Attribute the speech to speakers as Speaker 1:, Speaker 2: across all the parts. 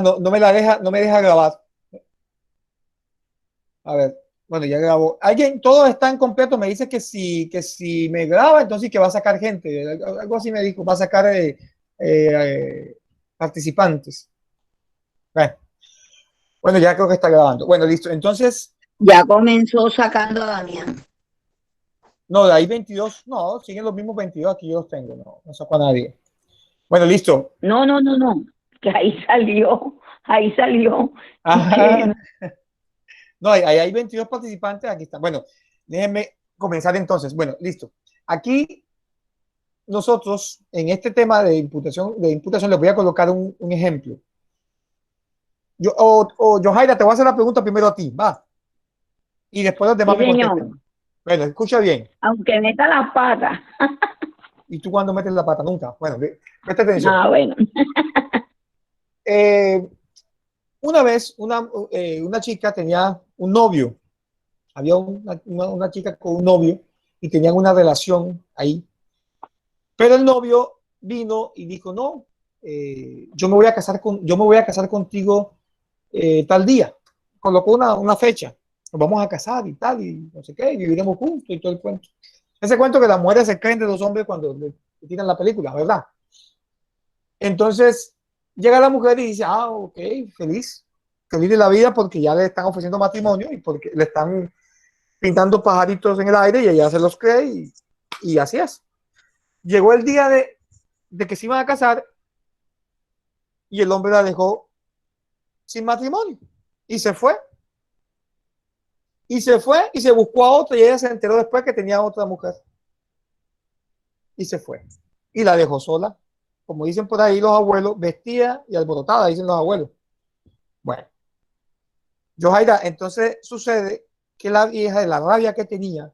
Speaker 1: No, no me deja grabar. A ver, bueno, ya grabó. Alguien, todos están completos. Me dice que si me graba, entonces que va a sacar gente. Algo así me dijo, va a sacar participantes. Bueno, bueno, ya creo que está grabando. Bueno, listo. Entonces,
Speaker 2: Ya comenzó sacando a Damián.
Speaker 1: no, de ahí 22, no, siguen los mismos 22, aquí yo los tengo, no, no saco a nadie. Bueno, listo.
Speaker 2: No, no, no, no. Que ahí salió, ahí salió. Y
Speaker 1: Ajá.
Speaker 2: que
Speaker 1: No, ahí hay 22 participantes, aquí están. Bueno, déjenme comenzar entonces. Bueno, listo. Aquí nosotros, en este tema de imputación les voy a colocar un ejemplo. Johaira, te voy a hacer la pregunta primero a ti, va, y después los demás
Speaker 2: sí,
Speaker 1: me
Speaker 2: señor.
Speaker 1: contestan. Bueno, escucha bien.
Speaker 2: Aunque meta las patas.
Speaker 1: ¿Y tú cuándo metes la pata? Nunca. Bueno, presta atención.
Speaker 2: Ah, bueno.
Speaker 1: Eh, una vez, una chica tenía un novio. Había una chica con un novio y tenían una relación ahí. Pero el novio vino y dijo, no, yo me voy a casar contigo tal día. Colocó una fecha. Nos vamos a casar y tal, y no sé qué, y viviremos juntos y todo el cuento. Ese cuento que las mujeres se creen de los hombres cuando le tiran la película, ¿verdad? Entonces llega la mujer y dice, ok, feliz, feliz de la vida porque ya le están ofreciendo matrimonio y porque le están pintando pajaritos en el aire y ella se los cree y así es. Llegó el día de que se iban a casar y el hombre la dejó sin matrimonio y se fue. Y se fue y se buscó a otra y ella se enteró después que tenía otra mujer y se fue. Y la dejó sola. Como dicen por ahí los abuelos, vestida y alborotada, dicen los abuelos. Bueno, Johaira, entonces sucede que la vieja de la rabia que tenía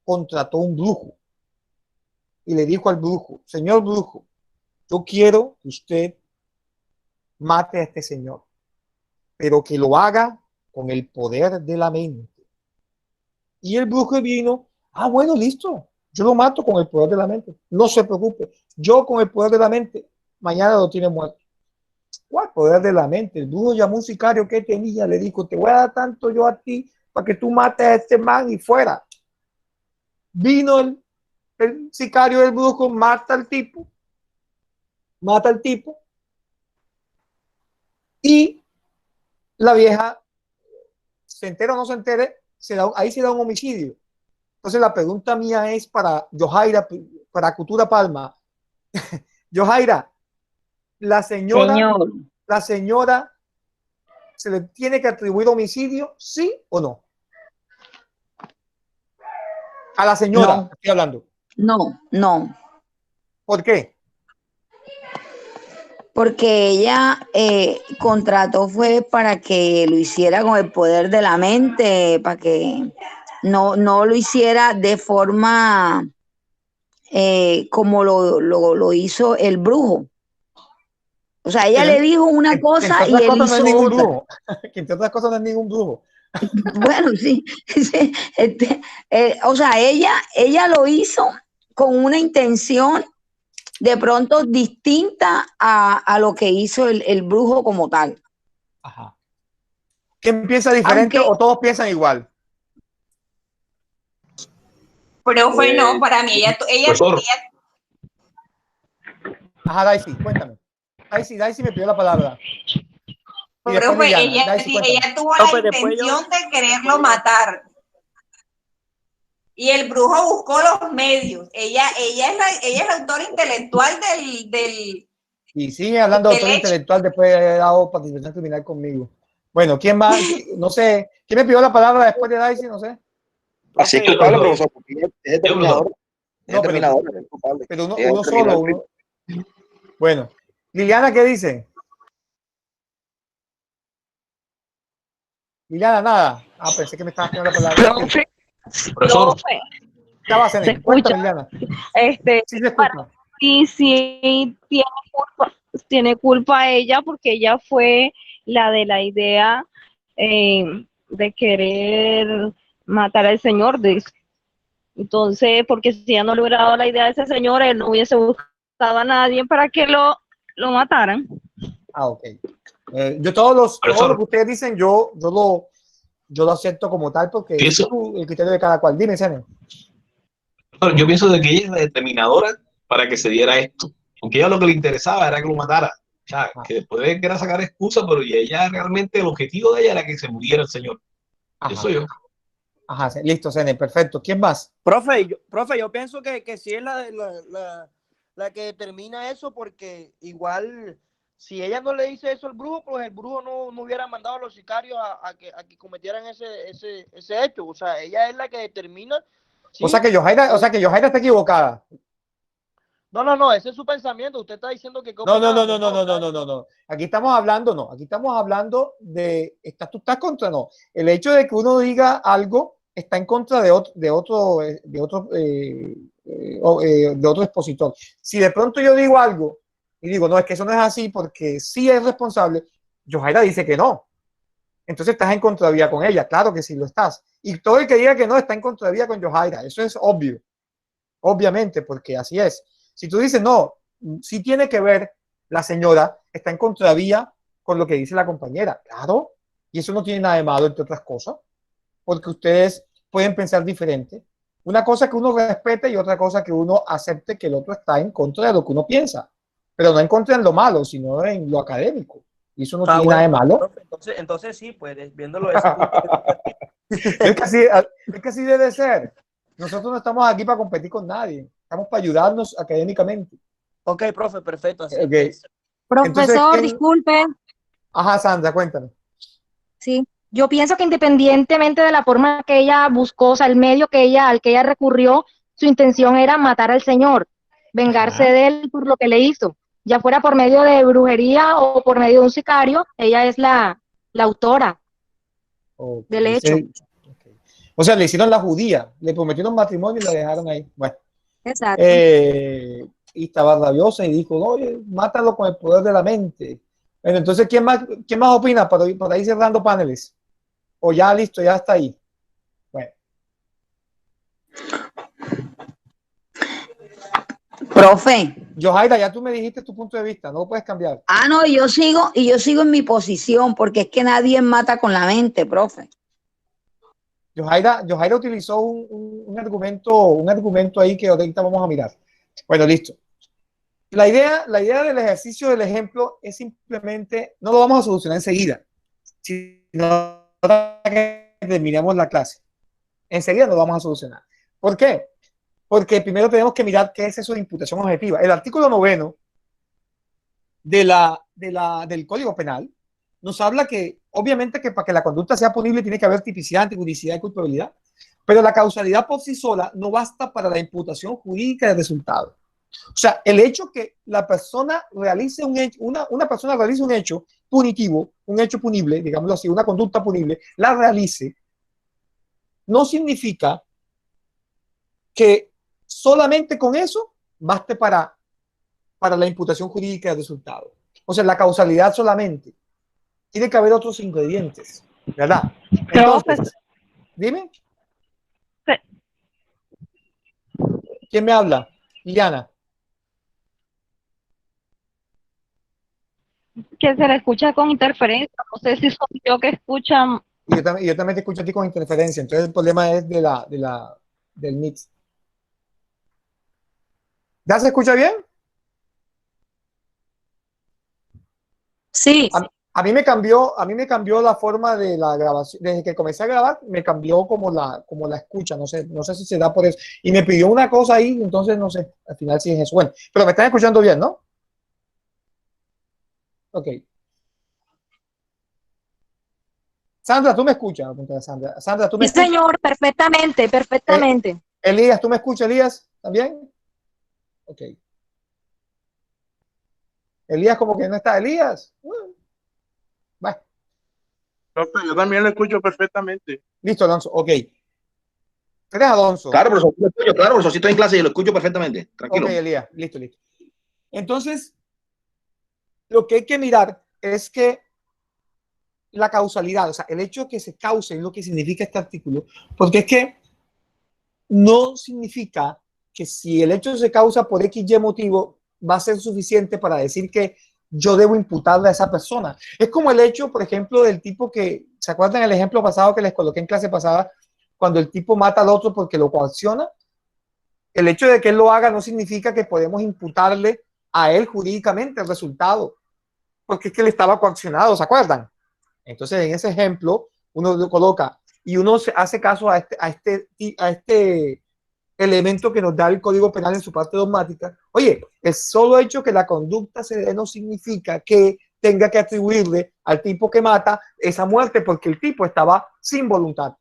Speaker 1: contrató un brujo y le dijo al brujo, señor brujo, yo quiero que usted mate a este señor, pero que lo haga con el poder de la mente. Y el brujo vino, bueno, listo, yo lo mato con el poder de la mente, no se preocupe, yo con el poder de la mente, mañana lo tiene muerto. ¿Cuál poder de la mente? El brujo llamó un sicario que tenía, le dijo, te voy a dar tanto yo a ti para que tú mates a este man y fuera. Vino el sicario del brujo, mata al tipo y la vieja, se entera o no se entere, ahí se da un homicidio. Entonces la pregunta mía es para Johaira, para Cultura Palma. Johaira, la señora,
Speaker 2: Señor,
Speaker 1: la señora se le tiene que atribuir homicidio, ¿sí o no? A la señora,
Speaker 2: no,
Speaker 1: estoy hablando.
Speaker 2: no, no.
Speaker 1: ¿Por qué?
Speaker 2: Porque ella contrató fue para que lo hiciera con el poder de la mente, para que no lo hiciera de forma como lo hizo el brujo. O sea, ella
Speaker 1: Pero
Speaker 2: le dijo una
Speaker 1: que entre
Speaker 2: cosa y
Speaker 1: otras
Speaker 2: él
Speaker 1: cosas no es
Speaker 2: hizo
Speaker 1: ningún
Speaker 2: otra.
Speaker 1: brujo. Que entre otras cosas no es ningún brujo.
Speaker 2: Bueno, sí, sí, o sea, ella lo hizo con una intención de pronto distinta a lo que hizo el brujo como tal.
Speaker 1: Ajá. ¿Quién piensa diferente
Speaker 2: Aunque,
Speaker 1: o todos piensan igual?
Speaker 3: Profe, no, para mí
Speaker 4: Profesor,
Speaker 1: Ajá, Daisy, cuéntame. Daisy me pidió la palabra. Y después
Speaker 3: profe,
Speaker 1: Liliana.
Speaker 3: ella,
Speaker 1: Daisy, cuéntame.
Speaker 3: ella tuvo la
Speaker 5: Profe, después yo,
Speaker 3: intención de quererlo
Speaker 5: después yo.
Speaker 3: matar. Y el brujo buscó los medios. Ella es la autora intelectual
Speaker 1: Y sigue hablando de
Speaker 3: del
Speaker 1: autor
Speaker 3: hecho.
Speaker 1: intelectual después de haber dado participación criminal conmigo. Bueno, ¿quién más? No sé. ¿Quién me pidió la palabra después de Daisy? No sé.
Speaker 4: así es
Speaker 5: Profe,
Speaker 4: culpable,
Speaker 5: yo.
Speaker 4: profesor, porque ella es
Speaker 3: Sí,
Speaker 4: determinador, es
Speaker 1: No,
Speaker 4: determinador, es culpable.
Speaker 1: pero
Speaker 4: Ella
Speaker 1: uno
Speaker 4: determinó
Speaker 1: solo.
Speaker 4: el crimen.
Speaker 1: Bueno. Liliana, ¿qué dice? Liliana, nada. Pensé que me estabas pidiendo la palabra.
Speaker 6: Profe,
Speaker 4: Profesor,
Speaker 6: profe,
Speaker 1: Ya va,
Speaker 6: se
Speaker 1: Zenén.
Speaker 6: escucha.
Speaker 1: Cuéntame, Liliana. Sí se
Speaker 6: Para
Speaker 1: escucha.
Speaker 6: mí sí tiene culpa ella porque ella fue la de la idea de querer matar al señor. Entonces, porque si ella no le hubiera dado la idea a ese señor, él no hubiese buscado a nadie para que lo mataran.
Speaker 1: Ok. Yo todo
Speaker 4: Profesor.
Speaker 1: lo que ustedes dicen, yo lo acepto como tal porque es
Speaker 4: Eso.
Speaker 1: el criterio de cada cual. Dime, Sene.
Speaker 4: Yo pienso de que ella es la determinadora para que se diera esto. Aunque a ella lo que le interesaba era que lo matara. O sea, que después de que era sacar excusa, pero ella realmente el objetivo de ella era que se muriera el señor.
Speaker 1: Ajá.
Speaker 4: Eso yo.
Speaker 1: Ajá, listo, Sene, perfecto. ¿Quién más?
Speaker 5: Profe, yo pienso que sí es la que determina eso, porque igual, si ella no le dice eso al brujo, pues el brujo no hubiera mandado a los sicarios a que cometieran ese hecho. O sea, ella es la que determina. ¿Sí?
Speaker 1: O sea que Yohaira está equivocada.
Speaker 5: No, ese es su pensamiento. Usted está diciendo que
Speaker 1: No. Aquí estamos hablando de, tú estás contra, no. El hecho de que uno diga algo está en contra de otro expositor. Si de pronto yo digo algo y digo, no, es que eso no es así porque sí es responsable, Yohaira dice que no. Entonces estás en contravía con ella. Claro que sí lo estás. Y todo el que diga que no está en contravía con Yohaira. Eso es obvio. Obviamente, porque así es. Si tú dices, no, sí tiene que ver, la señora está en contravía con lo que dice la compañera. Claro. Y eso no tiene nada de malo, entre otras cosas, porque ustedes pueden pensar diferente. Una cosa que uno respete y otra cosa que uno acepte que el otro está en contra de lo que uno piensa. Pero no en contra en lo malo, sino en lo académico. Y eso no tiene nada de malo.
Speaker 5: Entonces sí, pues viéndolo ese punto.
Speaker 1: Es que así debe ser. Nosotros no estamos aquí para competir con nadie. Estamos para ayudarnos académicamente.
Speaker 5: Ok, profe, perfecto. Así
Speaker 1: Okay.
Speaker 7: Profesor,
Speaker 1: Entonces,
Speaker 7: disculpe.
Speaker 1: Ajá, Sandra, cuéntame.
Speaker 7: Sí, yo pienso que independientemente de la forma que ella buscó, o sea, el medio al que ella recurrió, su intención era matar al señor, vengarse
Speaker 1: Ajá.
Speaker 7: de él por lo que le hizo, ya fuera por medio de brujería o por medio de un sicario, ella es la autora del hecho.
Speaker 1: Okay. O sea, le hicieron la judía, le prometieron matrimonio y la dejaron ahí. Bueno,
Speaker 7: Exacto.
Speaker 1: y estaba rabiosa y dijo, oye, mátalo con el poder de la mente. Bueno, entonces, ¿quién más opina para ir cerrando paneles? O ya listo, ya está ahí. Bueno.
Speaker 2: Profe.
Speaker 1: Yohaira, ya tú me dijiste tu punto de vista, no lo puedes cambiar.
Speaker 2: No, yo sigo en mi posición, porque es que nadie mata con la mente, profe.
Speaker 1: Yohaira utilizó un argumento ahí que ahorita vamos a mirar. Bueno, listo. La idea del ejercicio del ejemplo es simplemente, no lo vamos a solucionar enseguida, sino que terminemos la clase. Enseguida lo vamos a solucionar. ¿Por qué? Porque primero tenemos que mirar qué es eso de imputación objetiva. El artículo 9 del Código Penal nos habla que, obviamente, que para que la conducta sea punible tiene que haber tipicidad, antijuricidad y culpabilidad, pero la causalidad por sí sola no basta para la imputación jurídica del resultado. O sea, el hecho que la persona realice una persona realice un hecho punitivo, un hecho punible, digámoslo así, una conducta punible, la realice, no significa que solamente con eso baste para la imputación jurídica del resultado. O sea, la causalidad solamente. Tiene que haber otros ingredientes, ¿verdad? Entonces, dime. ¿Quién me habla? Liliana.
Speaker 6: Que se le escucha con interferencia. No sé si soy yo que escuchan.
Speaker 1: Y yo también te escucho a ti con interferencia. Entonces el problema es del mix. ¿Ya se escucha bien?
Speaker 7: Sí.
Speaker 1: A mí me cambió la forma de la grabación. Desde que comencé a grabar, me cambió como la escucha. No sé si se da por eso. Y me pidió una cosa ahí, entonces no sé. Al final sí es eso. Bueno, pero me están escuchando bien, ¿no? Ok. Sandra, ¿tú me escuchas? Sandra, ¿tú me escuchas?
Speaker 7: Sí, señor, perfectamente.
Speaker 1: Elías, ¿tú me escuchas, Elías? ¿También? Ok. Elías como que no está. Elías. Bueno.
Speaker 8: Yo también lo escucho perfectamente.
Speaker 1: Listo, Alonso. Ok. ¿Eres Alonso?
Speaker 4: Claro, profesor, sí estoy en clase y lo escucho perfectamente. Tranquilo.
Speaker 1: Ok, Elías. Listo. Entonces, lo que hay que mirar es que la causalidad, o sea, el hecho de que se cause es lo que significa este artículo, porque es que no significa que si el hecho se causa por X y motivo, va a ser suficiente para decir que yo debo imputarle a esa persona. Es como el hecho, por ejemplo, del tipo que, ¿se acuerdan el ejemplo pasado que les coloqué en clase pasada? Cuando el tipo mata al otro porque lo coacciona. El hecho de que él lo haga no significa que podemos imputarle a él jurídicamente el resultado, porque es que él estaba coaccionado, ¿se acuerdan? Entonces, en ese ejemplo, uno lo coloca y uno hace caso a este elemento que nos da el Código Penal en su parte dogmática. Oye, el solo hecho que la conducta se dé no significa que tenga que atribuirle al tipo que mata esa muerte porque el tipo estaba sin voluntad.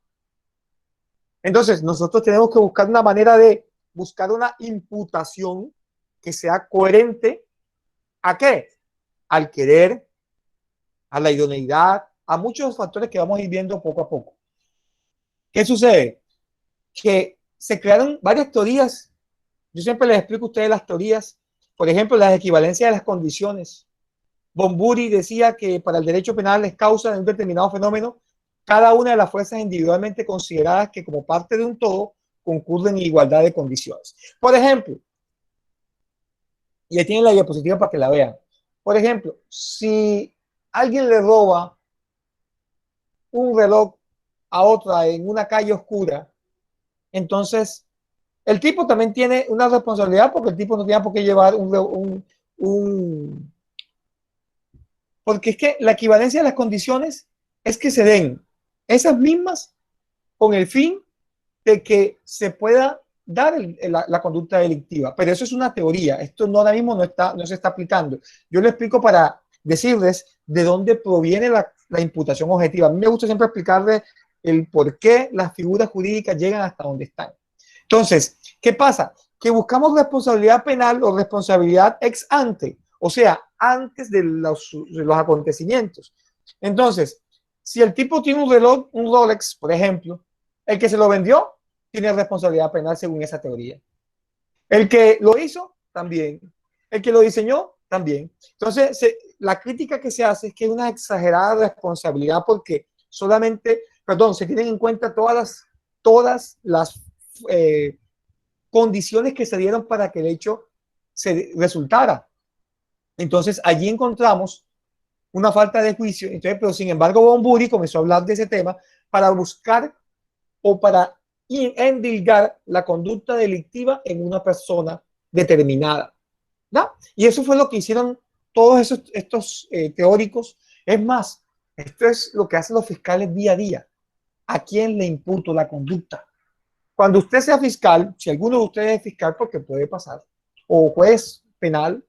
Speaker 1: Entonces, nosotros tenemos que buscar una manera de buscar una imputación que sea coherente ¿a qué? Al querer, a la idoneidad, a muchos factores que vamos a ir viendo poco a poco. ¿Qué sucede? Que se crearon varias teorías. Yo siempre les explico a ustedes las teorías. Por ejemplo, las equivalencias de las condiciones. Bonbury decía que para el derecho penal es causa de un determinado fenómeno cada una de las fuerzas individualmente consideradas que como parte de un todo concurren en igualdad de condiciones. Por ejemplo, y ahí tienen la diapositiva para que la vean. Por ejemplo, si alguien le roba un reloj a otra en una calle oscura, entonces el tipo también tiene una responsabilidad porque el tipo no tiene por qué llevar porque es que la equivalencia de las condiciones es que se den esas mismas con el fin de que se pueda dar la conducta delictiva. Pero eso es una teoría. Esto no, ahora mismo no se está aplicando. Yo lo explico para decirles de dónde proviene la imputación objetiva. A mí me gusta siempre explicarles el por qué las figuras jurídicas llegan hasta donde están. Entonces, ¿qué pasa? Que buscamos responsabilidad penal o responsabilidad ex ante, o sea, antes de los acontecimientos. Entonces, si el tipo tiene un reloj, un Rolex, por ejemplo, el que se lo vendió tiene responsabilidad penal según esa teoría. El que lo hizo, también. El que lo diseñó, también. Entonces, la crítica que se hace es que hay una exagerada responsabilidad porque solamente, se tienen en cuenta todas las condiciones que se dieron para que el hecho se resultara. Entonces, allí encontramos una falta de juicio. Entonces, pero sin embargo, Bonbury comenzó a hablar de ese tema para buscar o para endilgar la conducta delictiva en una persona determinada, ¿no? Y eso fue lo que hicieron todos estos teóricos. Es más, esto es lo que hacen los fiscales día a día. ¿A quién le imputo la conducta? Cuando usted sea fiscal, si alguno de ustedes es fiscal, porque puede pasar, o juez penal,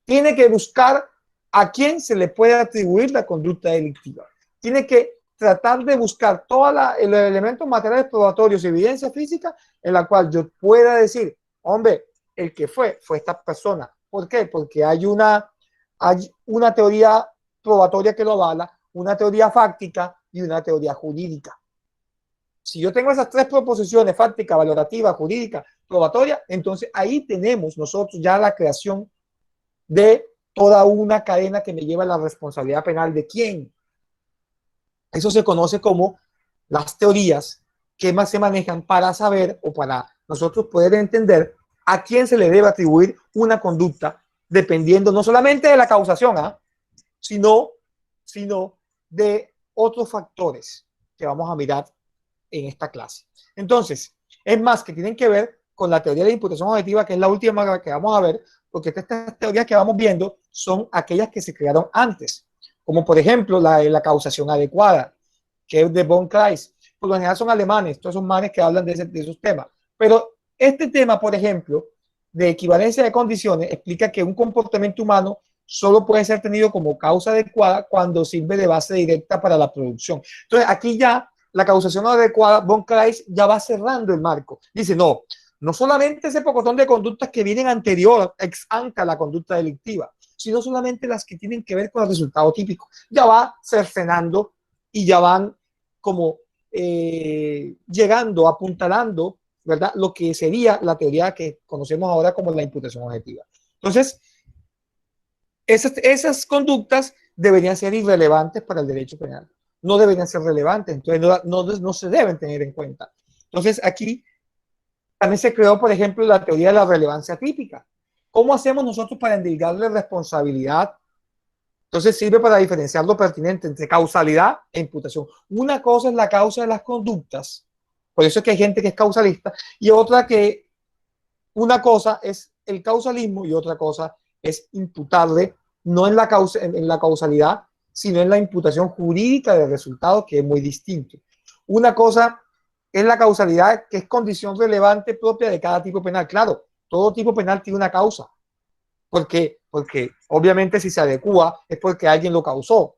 Speaker 1: tiene que buscar a quién se le puede atribuir la conducta delictiva. Tiene que tratar de buscar todos los elementos materiales probatorios y evidencia física en la cual yo pueda decir, hombre, el que fue esta persona. ¿Por qué? Porque hay una teoría probatoria que lo avala, una teoría fáctica y una teoría jurídica. Si yo tengo esas tres proposiciones, fáctica, valorativa, jurídica, probatoria, entonces ahí tenemos nosotros ya la creación de toda una cadena que me lleva a la responsabilidad penal de quién. Eso se conoce como las teorías que más se manejan para saber o para nosotros poder entender a quién se le debe atribuir una conducta dependiendo no solamente de la causación, sino de otros factores que vamos a mirar en esta clase. Entonces, es más que tienen que ver con la teoría de la imputación objetiva, que es la última que vamos a ver, porque estas teorías que vamos viendo son aquellas que se crearon antes, como por ejemplo la causación adecuada, que es de von Kleist. Por lo general son alemanes, todos son manes que hablan de esos temas. Pero este tema, por ejemplo, de equivalencia de condiciones, explica que un comportamiento humano solo puede ser tenido como causa adecuada cuando sirve de base directa para la producción. Entonces, aquí ya la causación adecuada, von Kleist ya va cerrando el marco. Dice, no solamente ese pocotón de conductas que vienen anterior, ex ante a la conducta delictiva, sino solamente las que tienen que ver con el resultado típico. Ya va cercenando y ya van como llegando, apuntalando, ¿verdad? Lo que sería la teoría que conocemos ahora como la imputación objetiva. Entonces, esas conductas deberían ser irrelevantes para el derecho penal. No deberían ser relevantes, entonces no se deben tener en cuenta. Entonces, aquí también se creó, por ejemplo, la teoría de la relevancia típica. ¿Cómo hacemos nosotros para endilgarle responsabilidad Entonces sirve para diferenciar lo pertinente entre causalidad e imputación. Una cosa es la causa de las conductas, por eso es que hay gente que es causalista, y otra que una cosa es el causalismo y otra cosa es imputarle, no en la, en la causalidad, sino en la imputación jurídica del resultado, que es muy distinto. Una cosa es la causalidad, que es condición relevante propia de cada tipo penal. Claro, todo tipo penal tiene una causa, porque obviamente si se adecua es porque alguien lo causó,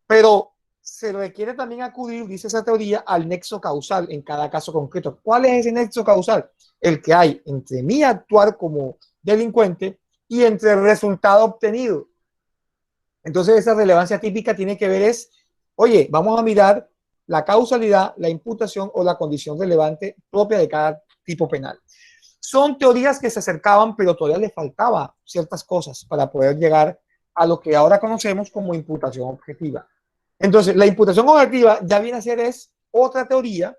Speaker 1: pero se requiere también acudir, dice esa teoría, al nexo causal en cada caso concreto. ¿Cuál es ese nexo causal? El que hay entre mi actuar como delincuente y entre el resultado obtenido. Entonces esa relevancia típica tiene que ver es, oye, vamos a mirar la causalidad, la imputación o la condición relevante propia de cada tipo penal. Son teorías que se acercaban, pero todavía les faltaba ciertas cosas para poder llegar a lo que ahora conocemos como imputación objetiva. Entonces, la imputación objetiva ya viene a ser es otra teoría.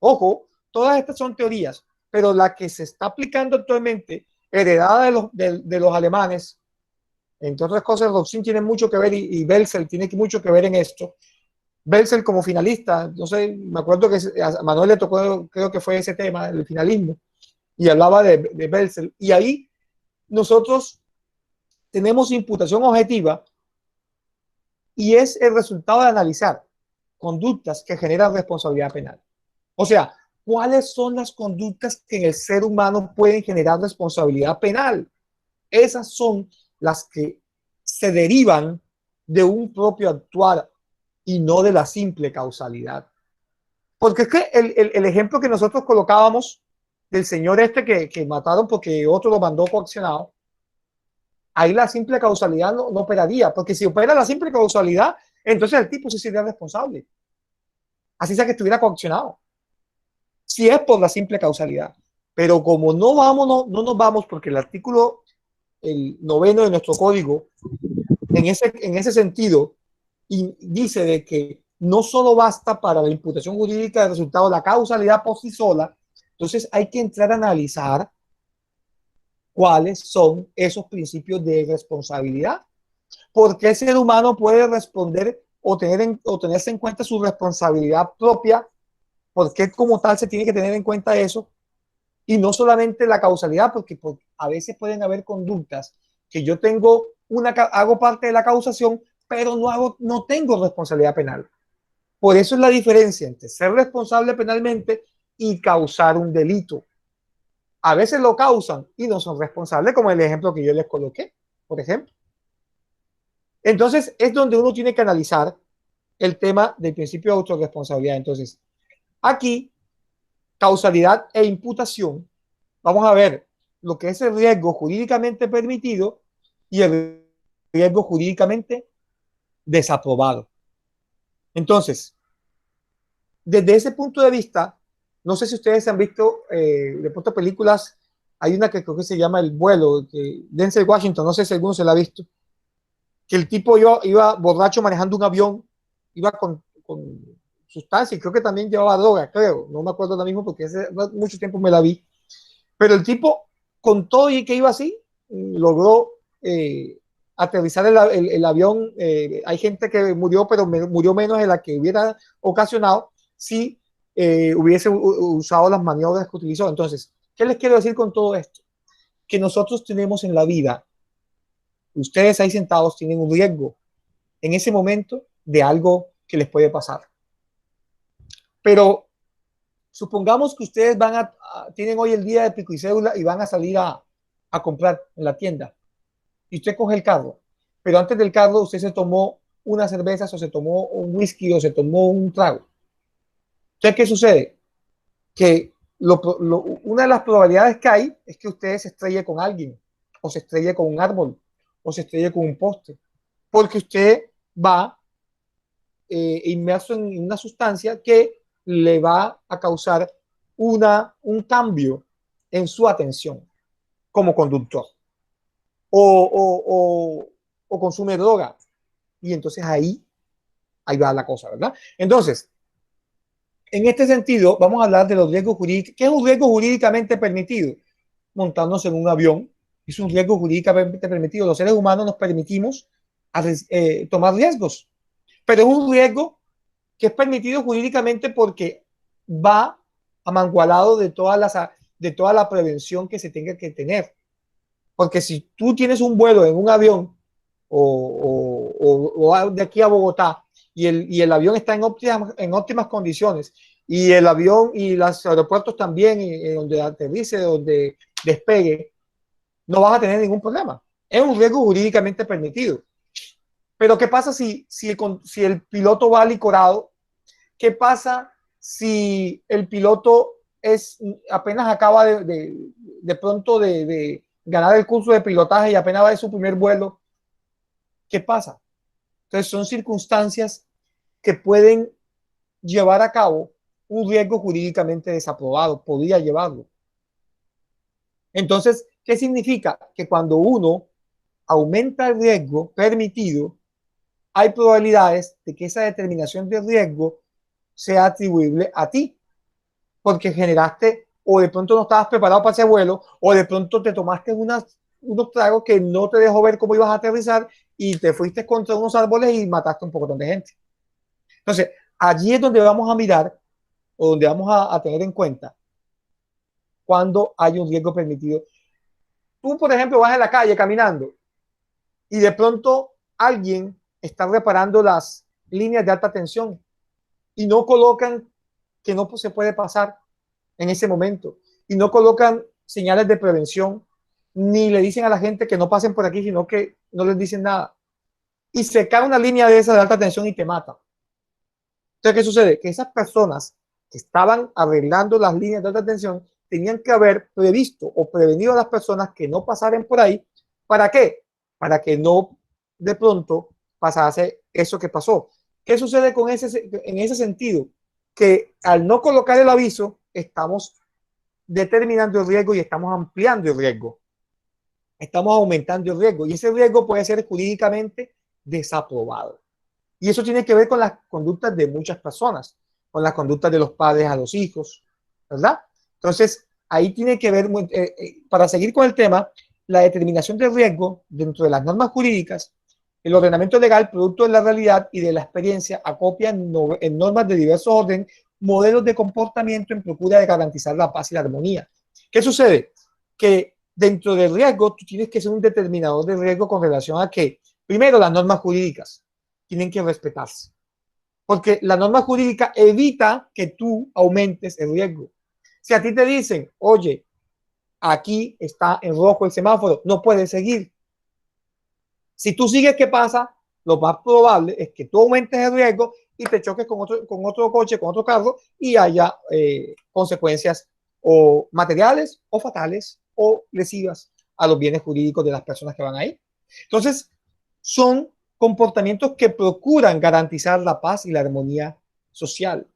Speaker 1: Ojo, todas estas son teorías, pero la que se está aplicando actualmente, heredada de los alemanes, entre otras cosas, Roxin tiene mucho que ver y Belzel tiene mucho que ver en esto. Belzel como finalista, no sé, me acuerdo que a Manuel le tocó, creo que fue ese tema, el finalismo, y hablaba de Belzel. Y ahí nosotros tenemos imputación objetiva y es el resultado de analizar conductas que generan responsabilidad penal. O sea, ¿cuáles son las conductas que en el ser humano pueden generar responsabilidad penal? Esas son las que se derivan de un propio actuar y no de la simple causalidad. Porque es que el ejemplo que nosotros colocábamos del señor este que mataron porque otro lo mandó coaccionado, ahí la simple causalidad no operaría, porque si opera la simple causalidad, entonces el tipo sí sería responsable. Así sea que estuviera coaccionado. Si es por la simple causalidad. Pero como no nos vamos, porque el artículo, el 9º de nuestro código, en ese sentido, y dice de que no solo basta para la imputación jurídica del resultado la causalidad por sí sola, entonces hay que entrar a analizar cuáles son esos principios de responsabilidad. ¿Por qué el ser humano puede responder o tenerse en cuenta su responsabilidad propia? ¿Por qué como tal se tiene que tener en cuenta eso? Y no solamente la causalidad, porque a veces pueden haber conductas que yo hago parte de la causación, pero no tengo responsabilidad penal. Por eso es la diferencia entre ser responsable penalmente y causar un delito. A veces lo causan y no son responsables, como el ejemplo que yo les coloqué, por ejemplo. Entonces, es donde uno tiene que analizar el tema del principio de autorresponsabilidad. Entonces, aquí, causalidad e imputación, vamos a ver lo que es el riesgo jurídicamente permitido y el riesgo jurídicamente desaprobado. Entonces, desde ese punto de vista, no sé si ustedes han visto de pronto películas, hay una que creo que se llama El vuelo, de Denzel Washington, no sé si alguno se la ha visto, que el tipo iba borracho manejando un avión, iba con sustancia y creo que también llevaba droga, creo, no me acuerdo ahora mismo porque hace mucho tiempo me la vi, pero el tipo con todo y que iba así, logró aterrizar el avión. Hay gente que murió, pero murió menos de la que hubiera ocasionado si hubiese usado las maniobras que utilizó. Entonces, ¿qué les quiero decir con todo esto? Que nosotros tenemos en la vida, ustedes ahí sentados tienen un riesgo en ese momento de algo que les puede pasar. Pero supongamos que ustedes tienen hoy el día de pico y cédula y van a salir a comprar en la tienda. Y usted coge el carro, pero antes del carro usted se tomó unas cervezas o se tomó un whisky o se tomó un trago. Entonces, ¿qué sucede? Que una de las probabilidades que hay es que usted se estrelle con alguien, o se estrelle con un árbol, o se estrelle con un poste, porque usted va inmerso en una sustancia que le va a causar un cambio en su atención como conductor. O consume droga. Y entonces ahí va la cosa, ¿verdad? Entonces, en este sentido, vamos a hablar de los riesgos jurídicos. ¿Qué es un riesgo jurídicamente permitido? Montarnos en un avión es un riesgo jurídicamente permitido. Los seres humanos nos permitimos tomar riesgos, pero es un riesgo que es permitido jurídicamente porque va amangualado de de toda la prevención que se tenga que tener. Porque si tú tienes un vuelo en un avión o de aquí a Bogotá y el avión está en óptimas condiciones y el avión y los aeropuertos también, donde aterrice, donde despegue, no vas a tener ningún problema. Es un riesgo jurídicamente permitido. Pero ¿qué pasa si el piloto va licorado? ¿Qué pasa si el piloto apenas acaba de pronto de ganar el curso de pilotaje y apenas va de su primer vuelo? ¿Qué pasa? Entonces son circunstancias que pueden llevar a cabo un riesgo jurídicamente desaprobado, podría llevarlo. Entonces, ¿qué significa? Que cuando uno aumenta el riesgo permitido, hay probabilidades de que esa determinación de riesgo sea atribuible a ti, porque generaste o de pronto no estabas preparado para ese vuelo o de pronto te tomaste unos tragos que no te dejó ver cómo ibas a aterrizar y te fuiste contra unos árboles y mataste un poco de gente. Entonces, allí es donde vamos a mirar o donde vamos a tener en cuenta cuando hay un riesgo permitido. Tú, por ejemplo, vas en la calle caminando y de pronto alguien está reparando las líneas de alta tensión y no colocan que no se puede pasar en ese momento y no colocan señales de prevención ni le dicen a la gente que no pasen por aquí, sino que no les dicen nada y se cae una línea de esa de alta tensión y te mata. Entonces, ¿qué sucede? Que esas personas que estaban arreglando las líneas de alta tensión tenían que haber previsto o prevenido a las personas que no pasaran por ahí. ¿Para qué? Para que no de pronto pasase eso que pasó. ¿Qué sucede en ese sentido? Que al no colocar el aviso, estamos determinando el riesgo y estamos ampliando el riesgo. Estamos aumentando el riesgo y ese riesgo puede ser jurídicamente desaprobado. Y eso tiene que ver con las conductas de muchas personas, con las conductas de los padres a los hijos, ¿verdad? Entonces, ahí tiene que ver, para seguir con el tema, la determinación del riesgo dentro de las normas jurídicas, el ordenamiento legal, producto de la realidad y de la experiencia, acopia en normas de diversos orden, modelos de comportamiento en procura de garantizar la paz y la armonía. ¿Qué sucede? Que dentro del riesgo, tú tienes que ser un determinador de riesgo con relación a que, primero, las normas jurídicas tienen que respetarse, porque la norma jurídica evita que tú aumentes el riesgo. Si a ti te dicen, oye, aquí está en rojo el semáforo, no puedes seguir. Si tú sigues, ¿qué pasa? Lo más probable es que tú aumentes el riesgo y te choques con otro coche, con otro carro y haya consecuencias o materiales o fatales o lesivas a los bienes jurídicos de las personas que van ahí. Entonces, son comportamientos que procuran garantizar la paz y la armonía social.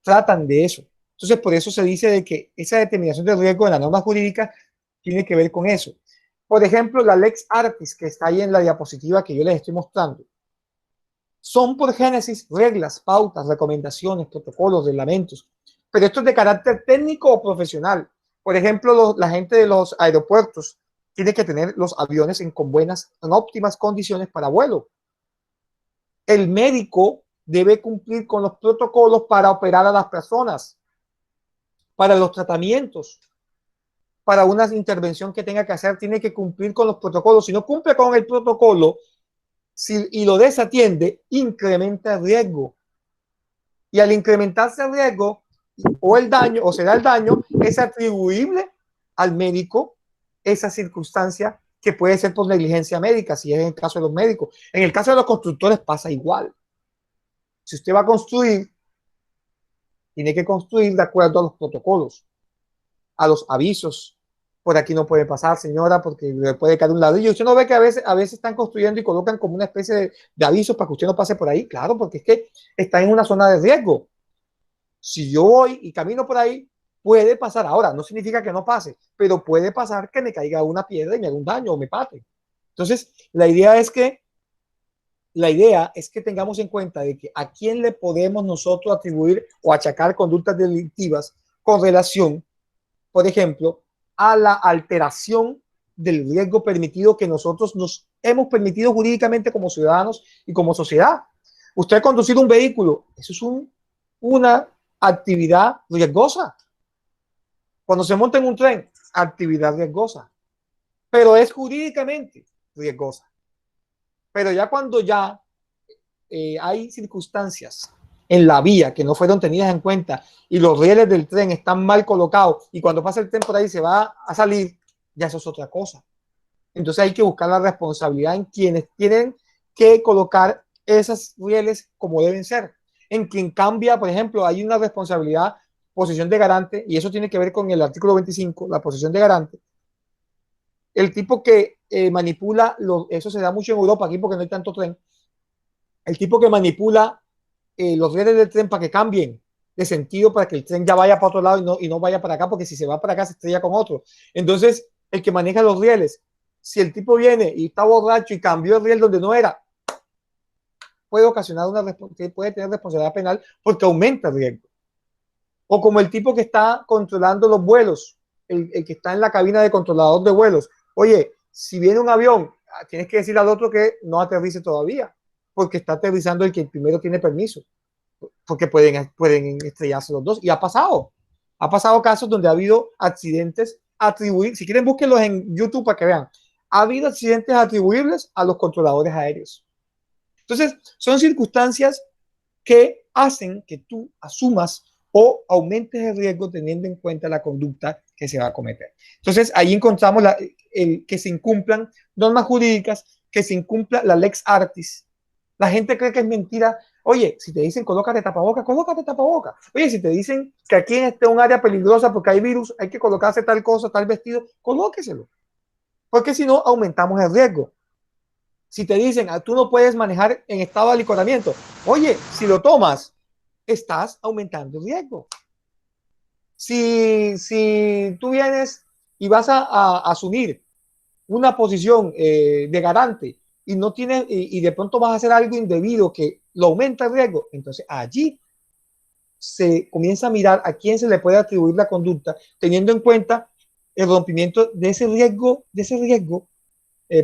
Speaker 1: Tratan de eso. Entonces, por eso se dice de que esa determinación de riesgo en la norma jurídica tiene que ver con eso. Por ejemplo, la Lex Artis, que está ahí en la diapositiva que yo les estoy mostrando, son por génesis reglas, pautas, recomendaciones, protocolos, reglamentos, pero esto es de carácter técnico o profesional. Por ejemplo, la gente de los aeropuertos tiene que tener los aviones en óptimas condiciones para vuelo. El médico debe cumplir con los protocolos para operar a las personas, para los tratamientos, para una intervención que tenga que hacer, tiene que cumplir con los protocolos. Si no cumple con el protocolo y lo desatiende, incrementa el riesgo. Y al incrementarse el riesgo o el daño, o se da el daño, es atribuible al médico esa circunstancia que puede ser por negligencia médica, si es en el caso de los médicos. En el caso de los constructores pasa igual. Si usted va a construir, tiene que construir de acuerdo a los protocolos, a los avisos. Por aquí no puede pasar, señora, porque le puede caer un ladrillo. Usted no ve que a veces están construyendo y colocan como una especie de avisos para que usted no pase por ahí. Claro, porque es que está en una zona de riesgo. Si yo voy y camino por ahí, puede pasar. Ahora, no significa que no pase, pero puede pasar que me caiga una piedra y me haga un daño o me pate. Entonces, la idea es que tengamos en cuenta de que a quién le podemos nosotros atribuir o achacar conductas delictivas con relación, por ejemplo, a la alteración del riesgo permitido que nosotros nos hemos permitido jurídicamente como ciudadanos y como sociedad. Usted conducir un vehículo, eso es una actividad riesgosa. Cuando se monta en un tren, actividad riesgosa, pero es jurídicamente riesgosa. Pero ya cuando ya hay circunstancias en la vía que no fueron tenidas en cuenta y los rieles del tren están mal colocados y cuando pasa el tren por ahí se va a salir, ya eso es otra cosa. Entonces hay que buscar la responsabilidad en quienes tienen que colocar esas rieles como deben ser. En quien cambia, por ejemplo, hay una responsabilidad, posición de garante, y eso tiene que ver con el artículo 25, la posición de garante. El tipo que manipula, eso se da mucho en Europa, aquí porque no hay tanto tren, el tipo que manipula los rieles del tren para que cambien de sentido, para que el tren ya vaya para otro lado y no vaya para acá, porque si se va para acá se estrella con otro. Entonces, el que maneja los rieles, si el tipo viene y está borracho y cambió el riel donde no era, puede ocasionar puede tener responsabilidad penal porque aumenta el riesgo. O como el tipo que está controlando los vuelos, el que está en la cabina de controlador de vuelos. Oye, si viene un avión, tienes que decirle al otro que no aterrice todavía, porque está aterrizando el que primero tiene permiso, porque pueden estrellarse los dos. Y ha pasado casos donde ha habido accidentes atribuibles. Si quieren, búsquenlos en YouTube para que vean. Ha habido accidentes atribuibles a los controladores aéreos. Entonces, son circunstancias que hacen que tú asumas o aumentes el riesgo teniendo en cuenta la conducta que se va a cometer. Entonces, ahí encontramos que se incumplan normas jurídicas, que se incumpla la lex artis. La gente cree que es mentira. Oye, si te dicen colócate tapabocas, colócate tapabocas. Oye, si te dicen que aquí en un área peligrosa porque hay virus, hay que colocarse tal cosa, tal vestido, colóqueselo. Porque si no, aumentamos el riesgo. Si te dicen, tú no puedes manejar en estado de alicoramiento, oye, si lo tomas, estás aumentando el riesgo. Si tú vienes y vas a asumir una posición de garante y no tienes, y de pronto vas a hacer algo indebido que lo aumenta el riesgo, entonces allí se comienza a mirar a quién se le puede atribuir la conducta, teniendo en cuenta el rompimiento de ese riesgo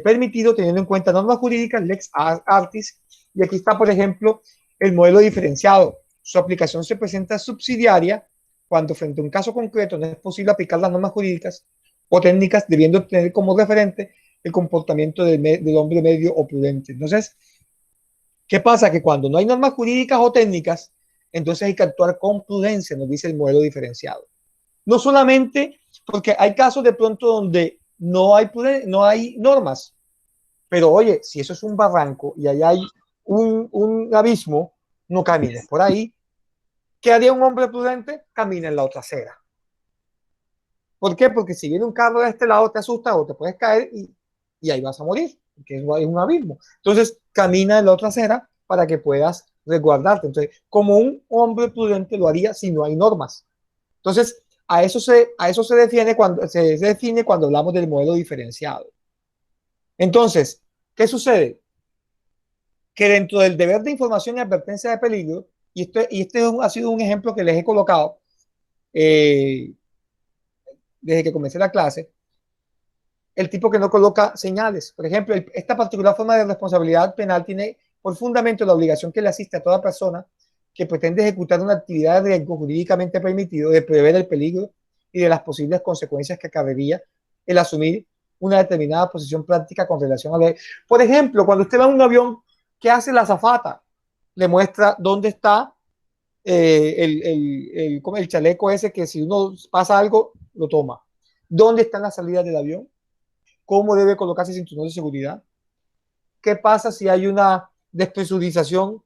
Speaker 1: permitido, teniendo en cuenta normas jurídicas, lex artis, y aquí está, por ejemplo, el modelo diferenciado. Su aplicación se presenta subsidiaria cuando frente a un caso concreto no es posible aplicar las normas jurídicas o técnicas, debiendo tener como referente el comportamiento del hombre medio o prudente. Entonces, ¿qué pasa? Que cuando no hay normas jurídicas o técnicas, entonces hay que actuar con prudencia, nos dice el modelo diferenciado. No solamente porque hay casos de pronto donde no hay normas, pero oye, si eso es un barranco y allá hay un abismo, no camines por ahí. ¿Qué haría un hombre prudente? Camina en la otra acera. ¿Por qué? Porque si viene un carro de este lado te asusta o te puedes caer y ahí vas a morir, porque es un abismo. Entonces, camina en la otra acera para que puedas resguardarte. Entonces, como un hombre prudente lo haría si no hay normas. Entonces, a eso se define cuando hablamos del modelo diferenciado. Entonces, ¿qué sucede? Que dentro del deber de información y advertencia de peligro, y este ha sido un ejemplo que les he colocado desde que comencé la clase, el tipo que no coloca señales. Por ejemplo, esta particular forma de responsabilidad penal tiene por fundamento la obligación que le asiste a toda persona que pretende ejecutar una actividad de riesgo jurídicamente permitido de prever el peligro y de las posibles consecuencias que acarrearía el asumir una determinada posición práctica con relación a la ley. Por ejemplo, cuando usted va en un avión, ¿qué hace la azafata? Le muestra dónde está el chaleco ese que si uno pasa algo, lo toma. ¿Dónde están las salidas del avión? ¿Cómo debe colocarse el cinturón de seguridad? ¿Qué pasa si hay una despresurización?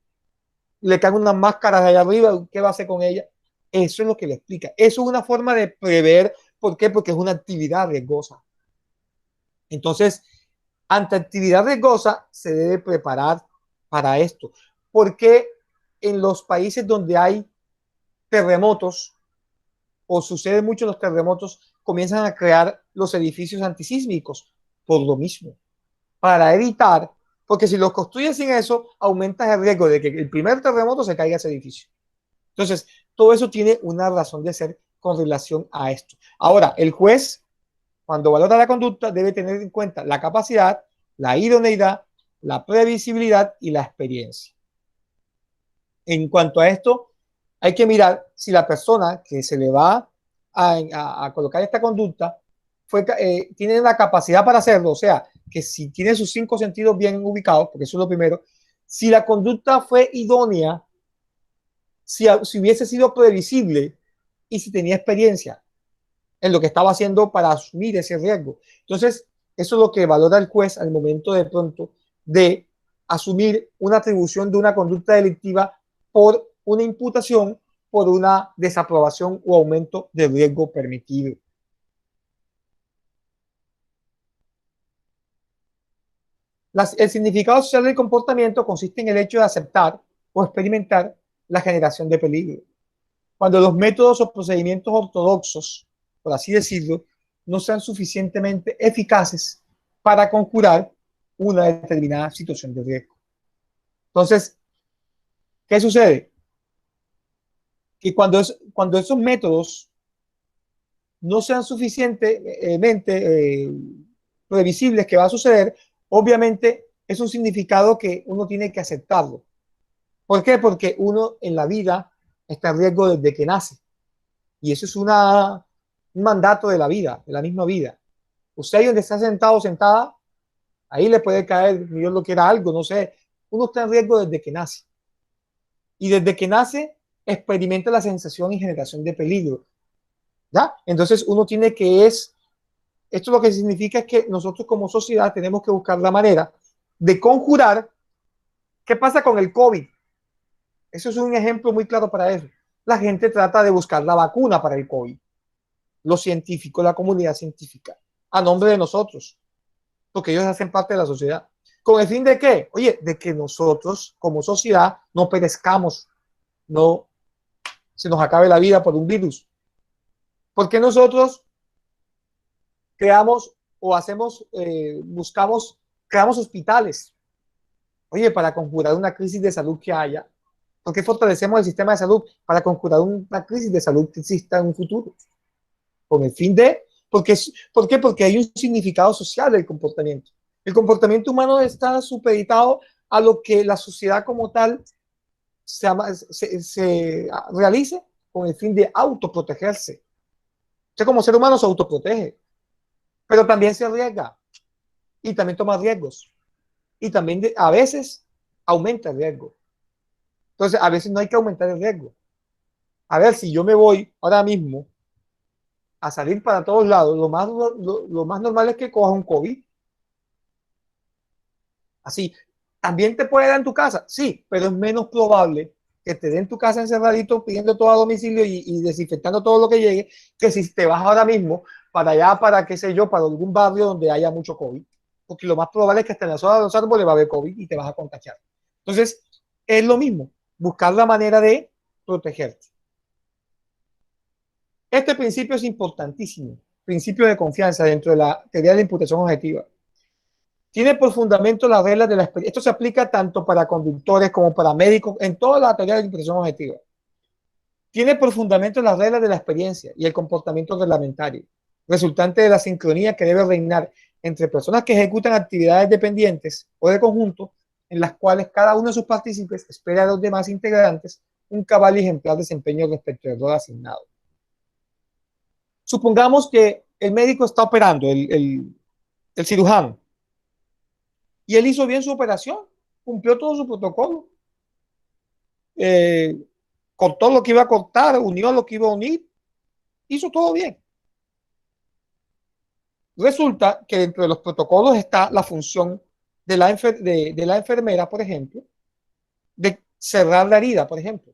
Speaker 1: Le caen unas máscaras de allá arriba, ¿qué va a hacer con ella? Eso es lo que le explica. Eso es una forma de prever. ¿Por qué? Porque es una actividad riesgosa. Entonces, ante actividad riesgosa, se debe preparar para esto. Porque en los países donde hay terremotos, o sucede mucho los terremotos, comienzan a crear los edificios antisísmicos por lo mismo, para evitar, porque si los construyes sin eso, aumentas el riesgo de que el primer terremoto se caiga ese edificio. Entonces, todo eso tiene una razón de ser con relación a esto. Ahora, el juez Cuando valora la conducta, debe tener en cuenta la capacidad, la idoneidad, la previsibilidad y la experiencia. En cuanto a esto, hay que mirar si la persona que se le va a colocar esta conducta tiene la capacidad para hacerlo, o sea, que si tiene sus 5 sentidos bien ubicados, porque eso es lo primero, si la conducta fue idónea, si hubiese sido previsible y si tenía experiencia en lo que estaba haciendo para asumir ese riesgo. Entonces, eso es lo que valora el juez al momento de pronto de asumir una atribución de una conducta delictiva por una imputación, por una desaprobación o aumento de riesgo permitido. El significado social del comportamiento consiste en el hecho de aceptar o experimentar la generación de peligro. Cuando los métodos o procedimientos ortodoxos, por así decirlo, no sean suficientemente eficaces para conjurar una determinada situación de riesgo. Entonces, ¿qué sucede? Que cuando esos métodos no sean suficientemente previsibles que va a suceder, obviamente es un significado que uno tiene que aceptarlo. ¿Por qué? Porque uno en la vida está en riesgo desde que nace. Y eso es un mandato de la vida, de la misma vida. Usted ahí donde está sentado o sentada, ahí le puede caer, Dios lo quiera, algo, no sé. Uno está en riesgo desde que nace. Y desde que nace experimenta la sensación y generación de peligro. ¿Ya? Entonces uno tiene que esto lo que significa es que nosotros como sociedad tenemos que buscar la manera de conjurar. ¿Qué pasa con el COVID? Eso es un ejemplo muy claro para eso. La gente trata de buscar la vacuna para el COVID. Los científicos, la comunidad científica, a nombre de nosotros, porque ellos hacen parte de la sociedad. ¿Con el fin de qué? Oye, de que nosotros como sociedad no perezcamos, no se nos acabe la vida por un virus. Porque nosotros creamos o hacemos, creamos hospitales. Oye, para conjurar una crisis de salud que haya. ¿Por qué fortalecemos el sistema de salud? Para conjurar una crisis de salud que exista en un futuro. Con el fin de... ¿Por qué? Porque hay un significado social del comportamiento. El comportamiento humano está supeditado a lo que la sociedad como tal se realice con el fin de autoprotegerse. Usted como ser humano se autoprotege, pero también se arriesga y también toma riesgos y también a veces aumenta el riesgo. Entonces, a veces no hay que aumentar el riesgo. A ver, si yo me voy ahora mismo a salir para todos lados, lo más normal es que cojas un COVID. Así, ¿también te puede dar en tu casa? Sí, pero es menos probable que te den en tu casa encerradito pidiendo todo a domicilio y desinfectando todo lo que llegue, que si te vas ahora mismo para allá, para qué sé yo, para algún barrio donde haya mucho COVID. Porque lo más probable es que hasta en la zona de los árboles va a haber COVID y te vas a contagiar. Entonces, es lo mismo, buscar la manera de protegerte. Este principio es importantísimo, principio de confianza dentro de la teoría de la imputación objetiva. Tiene por fundamento las reglas de la experiencia. Esto se aplica tanto para conductores como para médicos en toda la teoría de la imputación objetiva. Tiene por fundamento las reglas de la experiencia y el comportamiento reglamentario, resultante de la sincronía que debe reinar entre personas que ejecutan actividades dependientes o de conjunto, en las cuales cada uno de sus partícipes espera a los demás integrantes un cabal y ejemplar desempeño respecto del rol asignado. Supongamos que el médico está operando, el cirujano, y él hizo bien su operación, cumplió todo su protocolo, cortó lo que iba a cortar, unió lo que iba a unir, hizo todo bien. Resulta que dentro de los protocolos está la función de la enfermera, por ejemplo, de cerrar la herida, por ejemplo.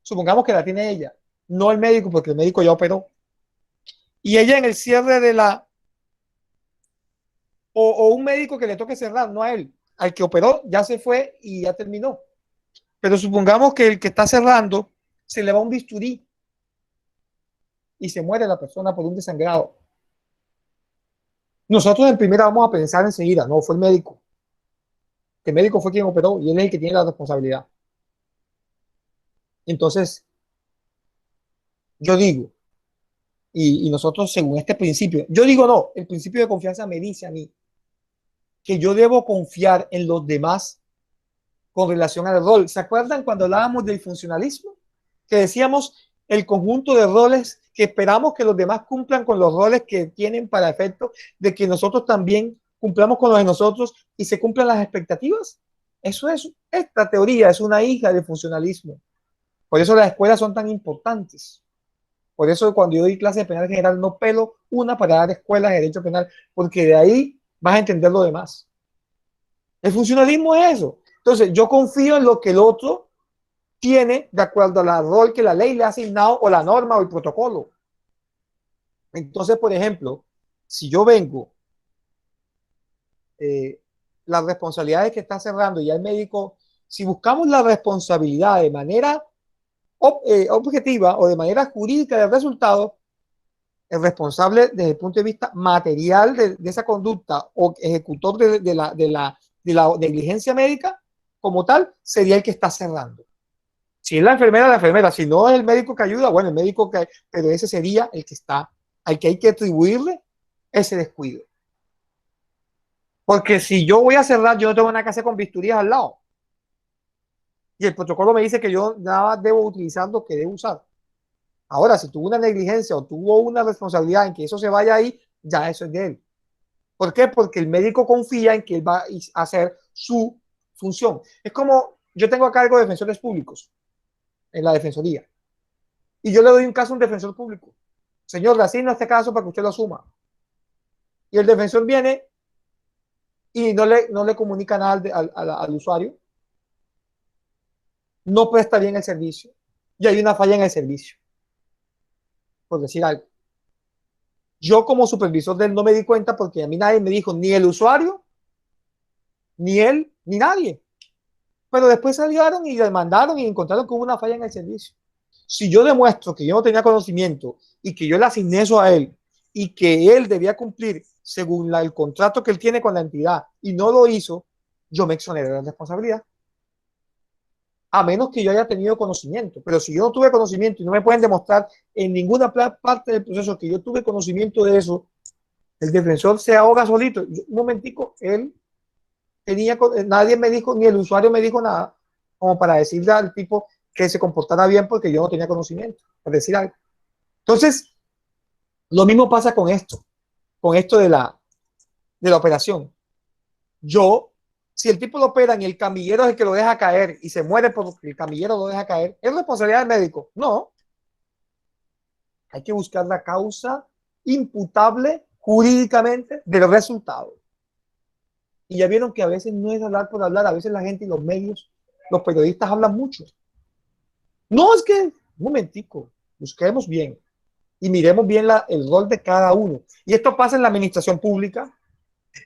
Speaker 1: Supongamos que la tiene ella, no el médico, porque el médico ya operó. Y ella en el cierre de o un médico que le toque cerrar, no a él, al que operó ya se fue y ya terminó. Pero supongamos que el que está cerrando se le va un bisturí y se muere la persona por un desangrado. Nosotros en primera vamos a pensar enseguida, no, fue el médico. El médico fue quien operó y él es el que tiene la responsabilidad. Entonces, yo digo, y nosotros según este principio, yo digo no, el principio de confianza me dice a mí que yo debo confiar en los demás con relación al rol. ¿Se acuerdan cuando hablábamos del funcionalismo? Que decíamos el conjunto de roles que esperamos que los demás cumplan con los roles que tienen para efecto de que nosotros también cumplamos con los de nosotros y se cumplan las expectativas. Eso es, esta teoría es una hija del funcionalismo. Por eso las escuelas son tan importantes. Por eso cuando yo doy clase de penal general no pelo una para dar escuelas de derecho penal, porque de ahí vas a entender lo demás. El funcionalismo es eso. Entonces yo confío en lo que el otro tiene de acuerdo al rol que la ley le ha asignado o la norma o el protocolo. Entonces, por ejemplo, si yo vengo, las responsabilidades que está cerrando y el médico, si buscamos la responsabilidad de manera objetiva o de manera jurídica del resultado, el responsable desde el punto de vista material de esa conducta o ejecutor de la negligencia médica como tal, sería el que está cerrando. Si es la enfermera, si no es el médico que ayuda, bueno, el médico que, pero ese sería el que está, al que hay que atribuirle ese descuido. Porque si yo voy a cerrar, yo no tengo nada que hacer con bisturías al lado. Y el protocolo me dice que yo nada debo utilizar lo que debo usar. Ahora, si tuvo una negligencia o tuvo una responsabilidad en que eso se vaya ahí, ya eso es de él. ¿Por qué? Porque el médico confía en que él va a hacer su función. Es como yo tengo a cargo de defensores públicos en la defensoría y yo le doy un caso a un defensor público. Señor, le asigno este caso para que usted lo asuma. Y el defensor viene y no le comunica nada al usuario. No presta bien el servicio y hay una falla en el servicio, por decir algo. Yo como supervisor de él no me di cuenta porque a mí nadie me dijo, ni el usuario, ni él, ni nadie. Pero después salieron y demandaron y encontraron que hubo una falla en el servicio. Si yo demuestro que yo no tenía conocimiento y que yo le asigné eso a él y que él debía cumplir según el contrato que él tiene con la entidad y no lo hizo, yo me exoneré de la responsabilidad. A menos que yo haya tenido conocimiento. Pero si yo no tuve conocimiento y no me pueden demostrar en ninguna parte del proceso que yo tuve conocimiento de eso, el defensor se ahoga solito. Un momentico, él tenía, nadie me dijo, ni el usuario me dijo nada, como para decirle al tipo que se comportara bien porque yo no tenía conocimiento, por decir algo. Entonces, lo mismo pasa con esto de la operación. Si el tipo lo operan y el camillero es el que lo deja caer y se muere porque el camillero lo deja caer, ¿es responsabilidad del médico? No. Hay que buscar la causa imputable jurídicamente del resultado. Y ya vieron que a veces no es hablar por hablar, a veces la gente y los medios, los periodistas hablan mucho. No, es que, un momentico, busquemos bien y miremos bien el rol de cada uno. Y esto pasa en la administración pública,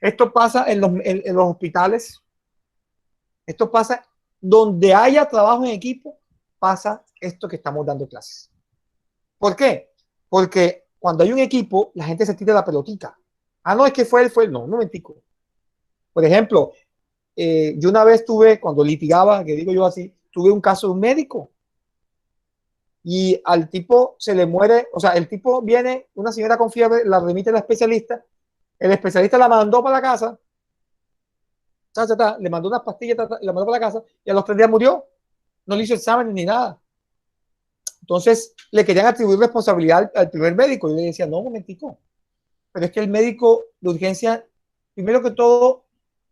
Speaker 1: esto pasa en los hospitales, esto pasa donde haya trabajo en equipo, pasa esto que estamos dando clases. ¿Por qué? Porque cuando hay un equipo, la gente se tira la pelotita. Ah, no, es que fue él, no, un momentico. Por ejemplo, yo una vez cuando litigaba, que digo yo así, tuve un caso de un médico y al tipo se le muere, o sea, el tipo viene, una señora con fiebre, la remite al especialista, el especialista la mandó para la casa, le mandó unas pastillas, la mandó para la casa y a los 3 días murió, no le hizo examen ni nada. Entonces le querían atribuir responsabilidad al primer médico y le decía, no, un momentico, pero es que el médico de urgencia, primero que todo,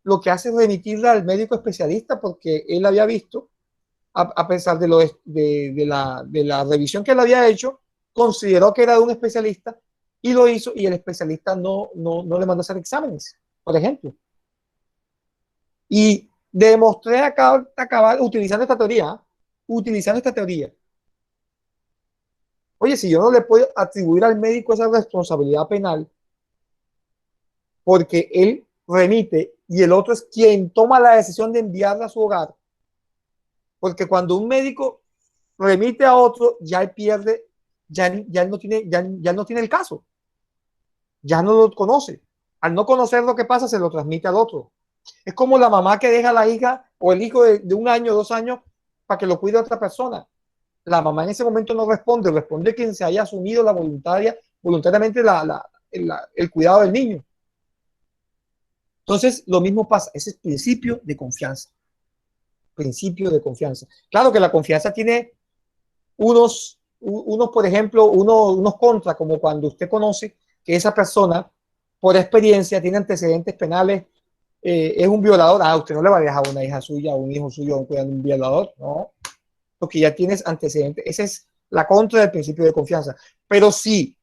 Speaker 1: lo que hace es remitirla al médico especialista porque él había visto, a pesar de la revisión que él había hecho, consideró que era de un especialista y lo hizo y el especialista no le mandó a hacer exámenes, por ejemplo. Y demostré acabar utilizando esta teoría. Oye, si yo no le puedo atribuir al médico esa responsabilidad penal porque él remite y el otro es quien toma la decisión de enviarla a su hogar, porque cuando un médico remite a otro, ya él pierde, ya no tiene el caso, ya no lo conoce. Al no conocer lo que pasa, se lo transmite al otro. Es como la mamá que deja a la hija o el hijo de 1 año, 2 años, para que lo cuide a otra persona. La mamá en ese momento no responde quien se haya asumido la voluntaria voluntariamente el cuidado del niño. Entonces, lo mismo pasa, ese es principio de confianza. Principio de confianza. Claro que la confianza tiene unos por ejemplo, unos contras, como cuando usted conoce que esa persona, por experiencia, tiene antecedentes penales, es un violador. Usted no le va a dejar a una hija suya o un hijo suyo cuidando un violador, no, porque ya tienes antecedentes. Esa es la contra del principio de confianza. Pero si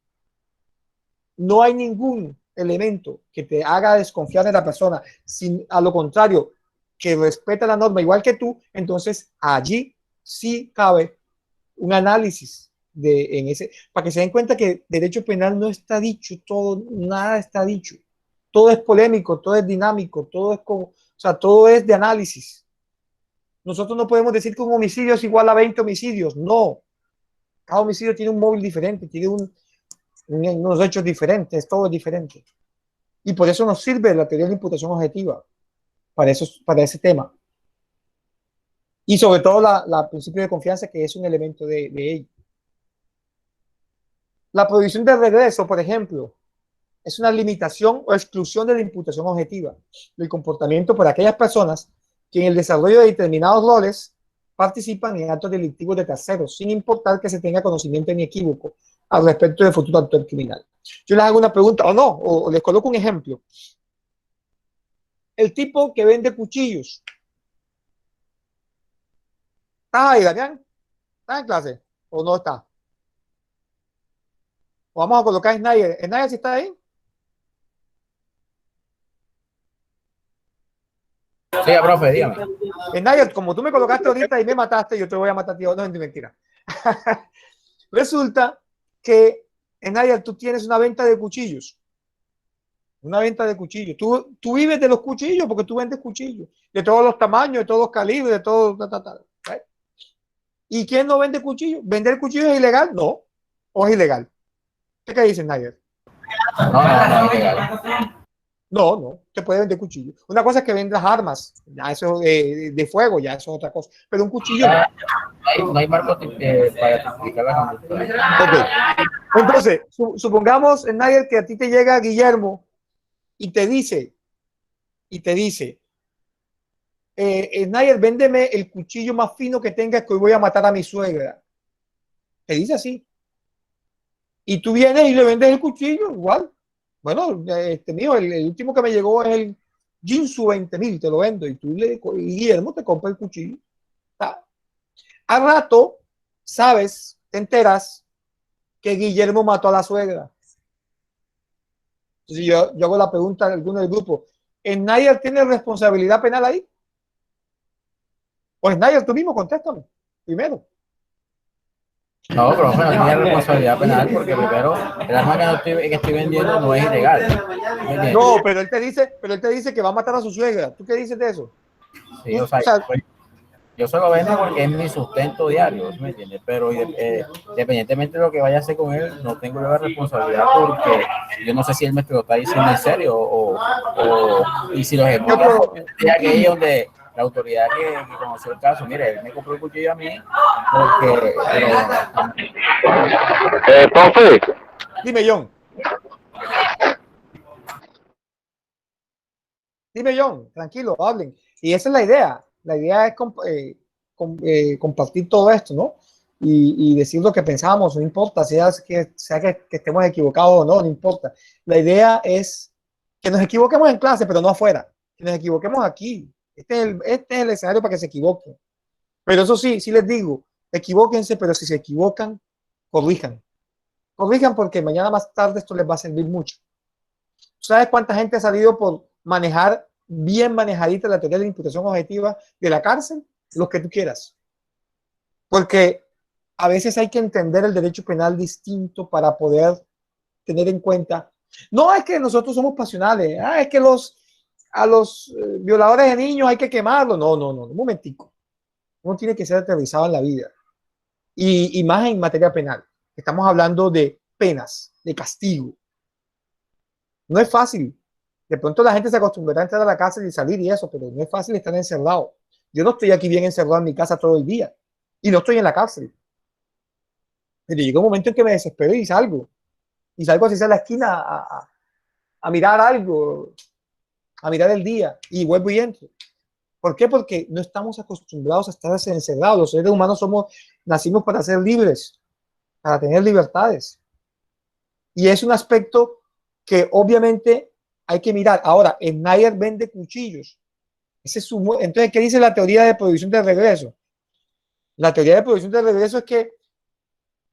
Speaker 1: no hay ningún elemento que te haga desconfiar de la persona, sin, a lo contrario, que respeta la norma igual que tú, entonces allí sí cabe un análisis para que se den cuenta que derecho penal no está dicho todo, nada está dicho. Todo es polémico, todo es dinámico, todo es de análisis. Nosotros no podemos decir que un homicidio es igual a 20 homicidios, no. Cada homicidio tiene un móvil diferente, tiene unos hechos diferentes, todo es diferente. Y por eso nos sirve la teoría de la imputación objetiva, para ese tema. Y sobre todo la principio de confianza, que es un elemento de ello. La prohibición de regreso, por ejemplo, es una limitación o exclusión de la imputación objetiva del comportamiento por aquellas personas que en el desarrollo de determinados roles participan en actos delictivos de terceros, sin importar que se tenga conocimiento inequívoco al respecto del futuro actor criminal. Yo les hago una pregunta, o no, o les coloco un ejemplo. El tipo que vende cuchillos. ¿Estás ahí, Damián? ¿Estás en clase? ¿O no está? O vamos a colocar a Snyder. ¿Snyder si está ahí?
Speaker 9: Sí, profe, dígame.
Speaker 1: Snyder, como tú me colocaste ahorita y me mataste, yo te voy a matar, tío. No, es mentira. Resulta que, Snyder, tú tienes una venta de cuchillos. Una venta de cuchillos. Tú vives de los cuchillos porque tú vendes cuchillos. De todos los tamaños, de todos los calibres, de todo. ¿Right? ¿Y quién no vende cuchillos? ¿Vender cuchillos es ilegal? No. ¿O es ilegal? ¿Qué dice Snyder?
Speaker 9: No, es ilegal.
Speaker 1: No, te puede vender cuchillo. Una cosa es que vendas armas, ya eso de fuego, ya eso es otra cosa. Pero un cuchillo
Speaker 9: no hay marco para tipificar la conducta.
Speaker 1: Okay. Entonces, supongamos, Snyder, que a ti te llega Guillermo y te dice, Snyder, véndeme el cuchillo más fino que tengas que hoy voy a matar a mi suegra. Te dice así. Y tú vienes y le vendes el cuchillo, igual. Bueno, mío, el último que me llegó es el Jinsu 20.000, te lo vendo. Y Guillermo te compra el cuchillo. Al rato, sabes, te enteras que Guillermo mató a la suegra. Entonces yo hago la pregunta a alguno del grupo, ¿Snyder tiene responsabilidad penal ahí? O Snyder, tú mismo, contéstame, primero.
Speaker 9: No, pero no tiene responsabilidad penal porque primero el arma que estoy vendiendo no es ilegal.
Speaker 1: No, pero él te dice que va a matar a su suegra. ¿Tú qué dices de eso?
Speaker 9: Sí, o sea, yo solo vendo porque es mi sustento diario, ¿me entiendes? Pero independientemente de lo que vaya a hacer con él, no tengo la responsabilidad porque yo no sé si él me lo está diciendo en serio y si los ejemplos de aquello donde la autoridad que conoció el caso, mire, él me compró el cuchillo a mí porque...
Speaker 10: profe.
Speaker 1: Dime, John. Dime, John, tranquilo, hablen. Y esa es la idea. La idea es compartir todo esto, ¿no? Y decir lo que pensamos, no importa, sea que estemos equivocados o no, no importa. La idea es que nos equivoquemos en clase, pero no afuera. Que nos equivoquemos aquí. Este es el escenario para que se equivoquen. Pero eso sí les digo, equivóquense, pero si se equivocan, corrijan. Corrijan porque mañana más tarde esto les va a servir mucho. ¿Sabes cuánta gente ha salido por manejar bien manejadita la teoría de la imputación objetiva de la cárcel? Los que tú quieras. Porque a veces hay que entender el derecho penal distinto para poder tener en cuenta. No es que nosotros somos pasionales, es que a los violadores de niños hay que quemarlos. No, un momentico. Uno tiene que ser aterrizado en la vida. Y más en materia penal. Estamos hablando de penas, de castigo. No es fácil. De pronto la gente se acostumbrará a entrar a la cárcel y salir y eso, pero no es fácil estar encerrado. Yo no estoy aquí bien encerrado en mi casa todo el día y no estoy en la cárcel. Pero llega un momento en que me desespero y salgo. y salgo así a la esquina a mirar algo, a mirar el día y vuelvo y entro. ¿Por qué? Porque no estamos acostumbrados a estar encerrados. Los seres humanos nacimos para ser libres, para tener libertades. Y es un aspecto que obviamente hay que mirar. Ahora, Snyder vende cuchillos. Entonces, ¿qué dice la teoría de prohibición de regreso? La teoría de prohibición de regreso es que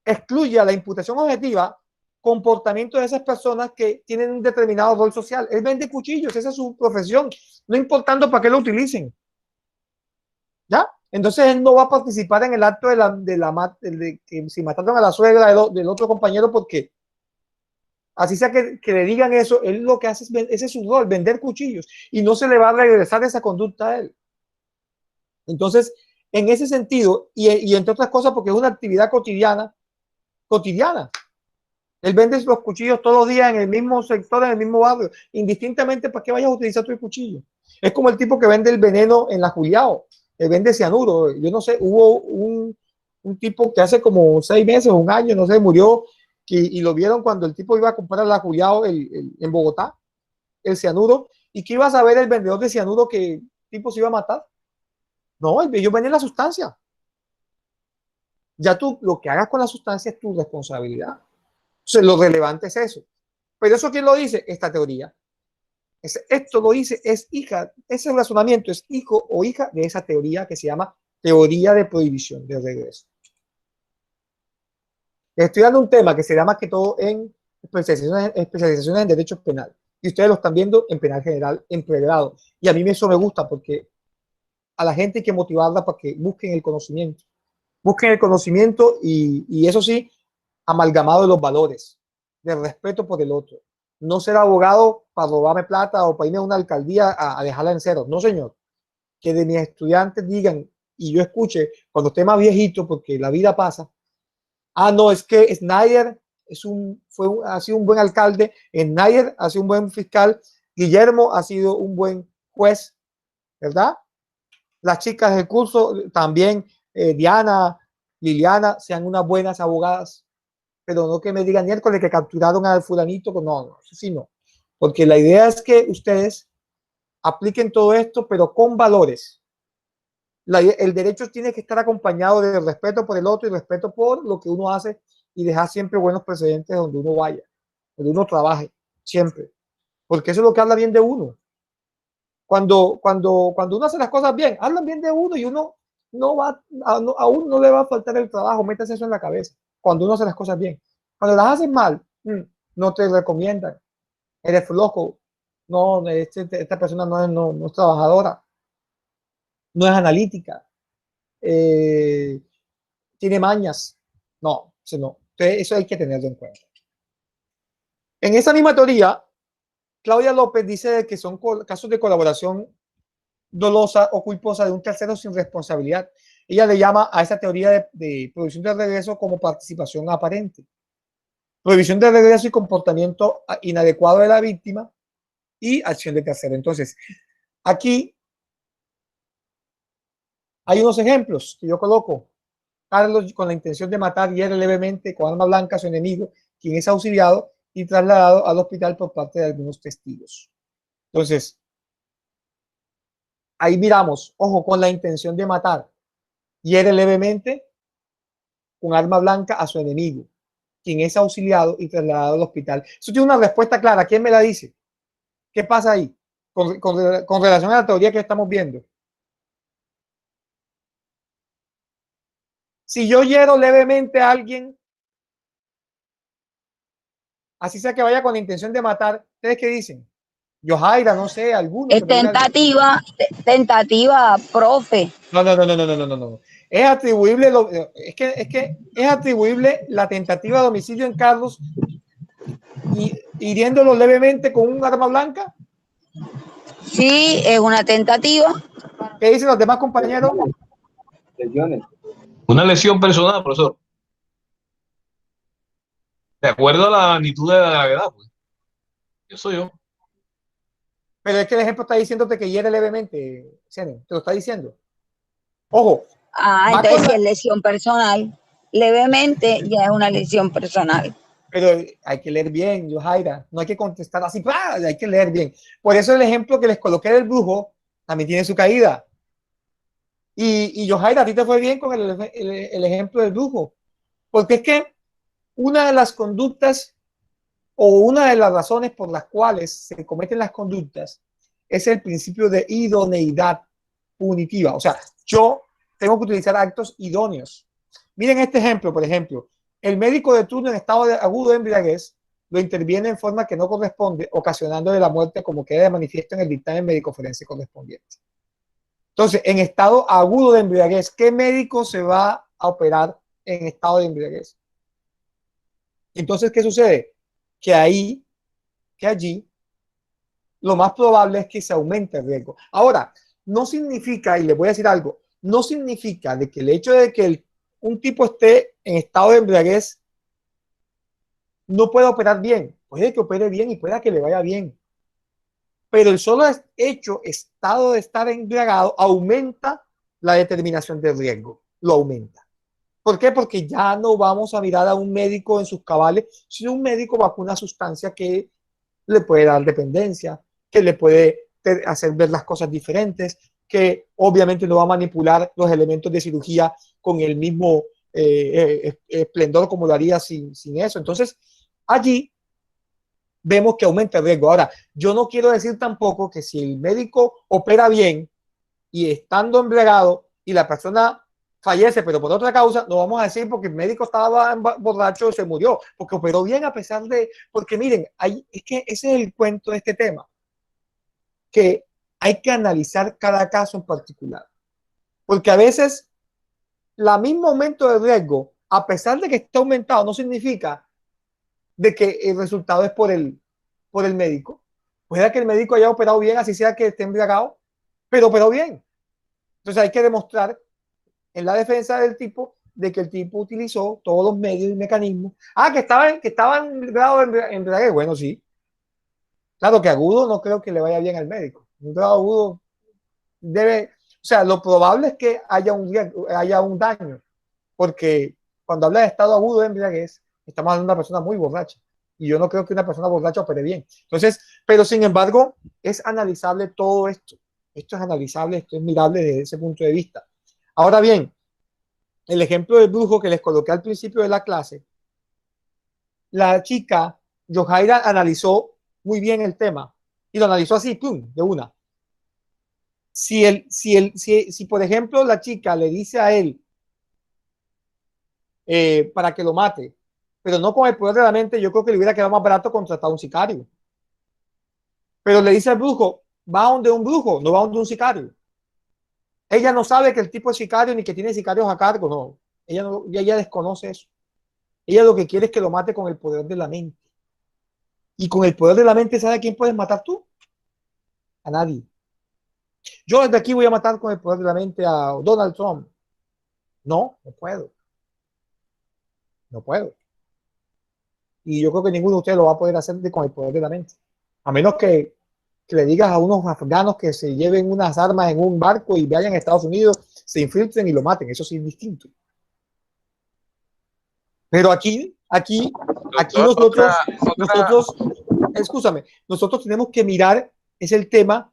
Speaker 1: excluye a la imputación objetiva comportamiento de esas personas que tienen un determinado rol social. Él vende cuchillos, esa es su profesión, no importando para qué lo utilicen. ¿Ya? Entonces él no va a participar en el acto de que si mataron a la suegra del otro compañero, porque así sea que le digan eso, él lo que hace ese es su rol, vender cuchillos, y no se le va a regresar esa conducta a él. Entonces, en ese sentido, y entre otras cosas, porque es una actividad cotidiana, él vende los cuchillos todos los días en el mismo sector, en el mismo barrio, indistintamente para qué vayas a utilizar tu cuchillo. Es como el tipo que vende el veneno en la Juliao, él vende cianuro. Yo no sé, hubo un tipo que hace como 6 meses, un año, no sé, murió, y lo vieron cuando el tipo iba a comprar la Juliao en Bogotá, el cianuro, y que iba a saber el vendedor de cianuro que el tipo se iba a matar. No, ellos venden la sustancia. Ya tú lo que hagas con la sustancia es tu responsabilidad. Entonces, lo relevante es eso. Pero eso, ¿quién lo dice? Esta teoría. Esto lo dice, es hija, ese razonamiento es hijo o hija de esa teoría que se llama teoría de prohibición de regreso. Estoy dando un tema que se llama que todo en especializaciones en derechos penales. Y ustedes lo están viendo en penal general, en pregrado. Y a mí eso me gusta porque a la gente hay que motivarla para que busquen el conocimiento. Busquen el conocimiento y eso sí, amalgamado de los valores, del respeto por el otro. No ser abogado para robarme plata o para irme a una alcaldía a dejarla en cero. No, señor. Que de mis estudiantes digan y yo escuche cuando esté más viejito, porque la vida pasa. No, es que Snyder ha sido un buen alcalde, Snyder ha sido un buen fiscal, Guillermo ha sido un buen juez, ¿verdad? Las chicas del curso también, Diana, Liliana, sean unas buenas abogadas, pero no que me digan miércoles que capturaron al fulanito, no, eso sí no, porque la idea es que ustedes apliquen todo esto, pero con valores. El derecho tiene que estar acompañado de respeto por el otro y respeto por lo que uno hace y dejar siempre buenos precedentes donde uno vaya, donde uno trabaje, siempre, porque eso es lo que habla bien de uno. Cuando uno hace las cosas bien, hablan bien de uno y uno no va, a uno no le va a faltar el trabajo, métase eso en la cabeza. Cuando uno hace las cosas bien, cuando las haces mal, no te recomiendan, eres flojo, no, esta persona no es trabajadora, no es analítica, tiene mañas, no, eso hay que tenerlo en cuenta. En esa misma teoría, Claudia López dice que son casos de colaboración dolosa o culposa de un tercero sin responsabilidad. Ella le llama a esa teoría de prohibición de regreso como participación aparente. Prohibición de regreso y comportamiento inadecuado de la víctima y acción de tercero. Entonces, aquí hay unos ejemplos que yo coloco. Carlos, con la intención de matar, hiere levemente con arma blanca a su enemigo, quien es auxiliado y trasladado al hospital por parte de algunos testigos. Entonces, ahí miramos, ojo, con la intención de matar, hiere levemente con arma blanca a su enemigo, quien es auxiliado y trasladado al hospital. Eso tiene una respuesta clara. ¿Quién me la dice? ¿Qué pasa ahí con relación a la teoría que estamos viendo? Si yo hiero levemente a alguien, así sea que vaya con la intención de matar, ¿ustedes qué dicen? Yohaira, no sé, alguno.
Speaker 2: Es tentativa, profe.
Speaker 1: No. Es atribuible, es que es atribuible la tentativa de homicidio en Carlos y hiriéndolo levemente con un arma blanca.
Speaker 2: Sí, es una tentativa.
Speaker 1: ¿Qué dicen los demás compañeros?
Speaker 4: Lesiones. Una lesión personal, profesor. De acuerdo a la magnitud de la gravedad, pues. Eso yo.
Speaker 1: Pero es que el ejemplo está diciéndote que hiere levemente, Cene, te lo está diciendo. Ojo.
Speaker 2: Entonces si es lesión personal, levemente ya es una lesión personal.
Speaker 1: Pero hay que leer bien, Yohaira. No hay que contestar así, ¡pah! Hay que leer bien. Por eso el ejemplo que les coloqué del brujo también tiene su caída. Y Yohaira, a ti te fue bien con el ejemplo del brujo. Porque es que una de las conductas o una de las razones por las cuales se cometen las conductas es el principio de idoneidad punitiva. O sea, yo tengo que utilizar actos idóneos. Miren este ejemplo, por ejemplo. El médico de turno en estado de agudo de embriaguez lo interviene en forma que no corresponde, ocasionándole la muerte como queda de manifiesto en el dictamen médico forense correspondiente. Entonces, en estado agudo de embriaguez, ¿qué médico se va a operar en estado de embriaguez? Entonces, ¿qué sucede? Que allí, lo más probable es que se aumente el riesgo. Ahora, no significa, y les voy a decir algo, no significa de que el hecho de que un tipo esté en estado de embriaguez no pueda operar bien. Puede que opere bien y pueda que le vaya bien. Pero el solo estado de estar embriagado aumenta la determinación del riesgo. Lo aumenta. ¿Por qué? Porque ya no vamos a mirar a un médico en sus cabales, sino un médico bajo una sustancia que le puede dar dependencia, que le puede hacer ver las cosas diferentes, que obviamente no va a manipular los elementos de cirugía con el mismo esplendor como lo haría sin eso. Entonces, allí vemos que aumenta el riesgo. Ahora, yo no quiero decir tampoco que si el médico opera bien y estando embriagado y la persona fallece, pero por otra causa, no vamos a decir porque el médico estaba borracho y se murió, porque operó bien a pesar de, porque miren, es que ese es el cuento de este tema, que hay que analizar cada caso en particular, porque a veces el mismo aumento de riesgo, a pesar de que esté aumentado, no significa de que el resultado es por el médico. Puede que el médico haya operado bien, así sea que esté embriagado, pero operó bien. Entonces hay que demostrar en la defensa del tipo de que el tipo utilizó todos los medios y mecanismos. Que estaba en grado de embriaguez. Bueno, sí. Claro que agudo no creo que le vaya bien al médico. Un grado agudo debe, o sea, lo probable es que haya un daño, porque cuando habla de estado agudo de embriaguez, estamos hablando de una persona muy borracha. Y yo no creo que una persona borracha opere bien. Entonces, pero sin embargo, es analizable todo esto. Esto es analizable, esto es mirable desde ese punto de vista. Ahora bien, el ejemplo del brujo que les coloqué al principio de la clase, la chica Yohaira analizó muy bien el tema y lo analizó así, ¡pum!, de una. Si por ejemplo la chica le dice a él para que lo mate, pero no con el poder de la mente, yo creo que le hubiera quedado más barato contratar a un sicario. Pero le dice al brujo, va donde un brujo, no va donde un sicario. Ella no sabe que el tipo es sicario ni que tiene sicarios a cargo, no. Ella desconoce eso. Ella lo que quiere es que lo mate con el poder de la mente. Y con el poder de la mente, ¿sabe a quién puedes matar tú? A nadie. Yo desde aquí voy a matar con el poder de la mente a Donald Trump. No, no puedo. No puedo. Y yo creo que ninguno de ustedes lo va a poder hacer con el poder de la mente. A menos que le digas a unos afganos que se lleven unas armas en un barco y vayan a Estados Unidos, se infiltren y lo maten. Eso sí es distinto. Pero aquí nosotros tenemos que mirar, es el tema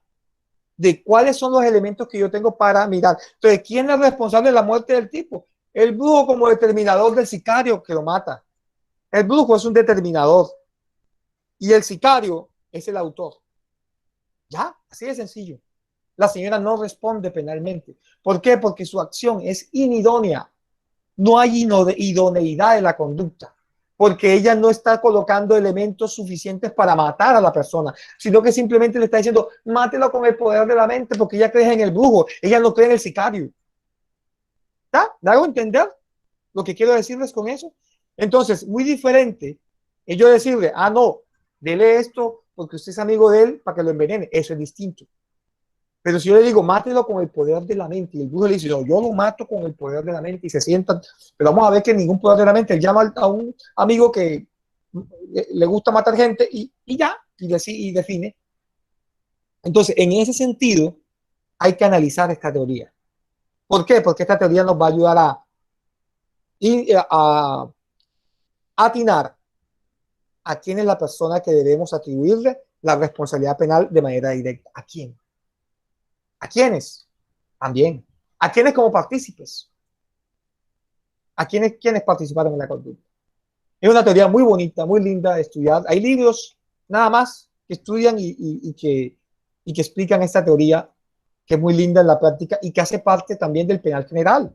Speaker 1: de cuáles son los elementos que yo tengo para mirar. Entonces, ¿quién es responsable de la muerte del tipo? El brujo como determinador del sicario que lo mata. El brujo es un determinador y el sicario es el autor. Ya, así de sencillo. La señora no responde penalmente. ¿Por qué? Porque su acción es inidónea. No hay idoneidad en la conducta, porque ella no está colocando elementos suficientes para matar a la persona, sino que simplemente le está diciendo, mátelo con el poder de la mente, porque ella cree en el brujo, ella no cree en el sicario. ¿Ya? ¿Me hago entender lo que quiero decirles con eso? Entonces, muy diferente es yo decirle, no, dele esto porque usted es amigo de él para que lo envenene. Eso es distinto. Pero si yo le digo, mátelo con el poder de la mente, y el brujo le dice, no, yo lo mato con el poder de la mente, y se sientan, pero vamos a ver que ningún poder de la mente, él llama a un amigo que le gusta matar gente y ya, y define. Entonces, en ese sentido, hay que analizar esta teoría. ¿Por qué? Porque esta teoría nos va a ayudar a atinar a quién es la persona que debemos atribuirle la responsabilidad penal de manera directa. ¿A quién? ¿A quiénes? También. ¿A quiénes como partícipes? ¿A quiénes participaron en la conducta? Es una teoría muy bonita, muy linda de estudiar. Hay libros nada más que estudian y que explican esta teoría, que es muy linda en la práctica y que hace parte también del penal general,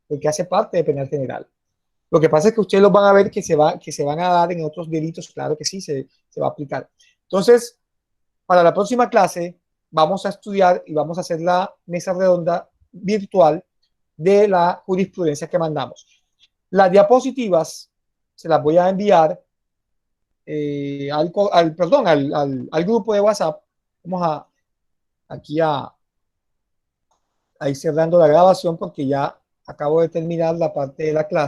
Speaker 1: que hace parte del penal general. Lo que pasa es que ustedes los van a ver que se van a dar en otros delitos, claro que sí, se va a aplicar. Entonces, para la próxima clase vamos a estudiar y vamos a hacer la mesa redonda virtual de la jurisprudencia que mandamos. Las diapositivas se las voy a enviar al grupo de WhatsApp. Vamos aquí a ir cerrando la grabación porque ya acabo de terminar la parte de la clase.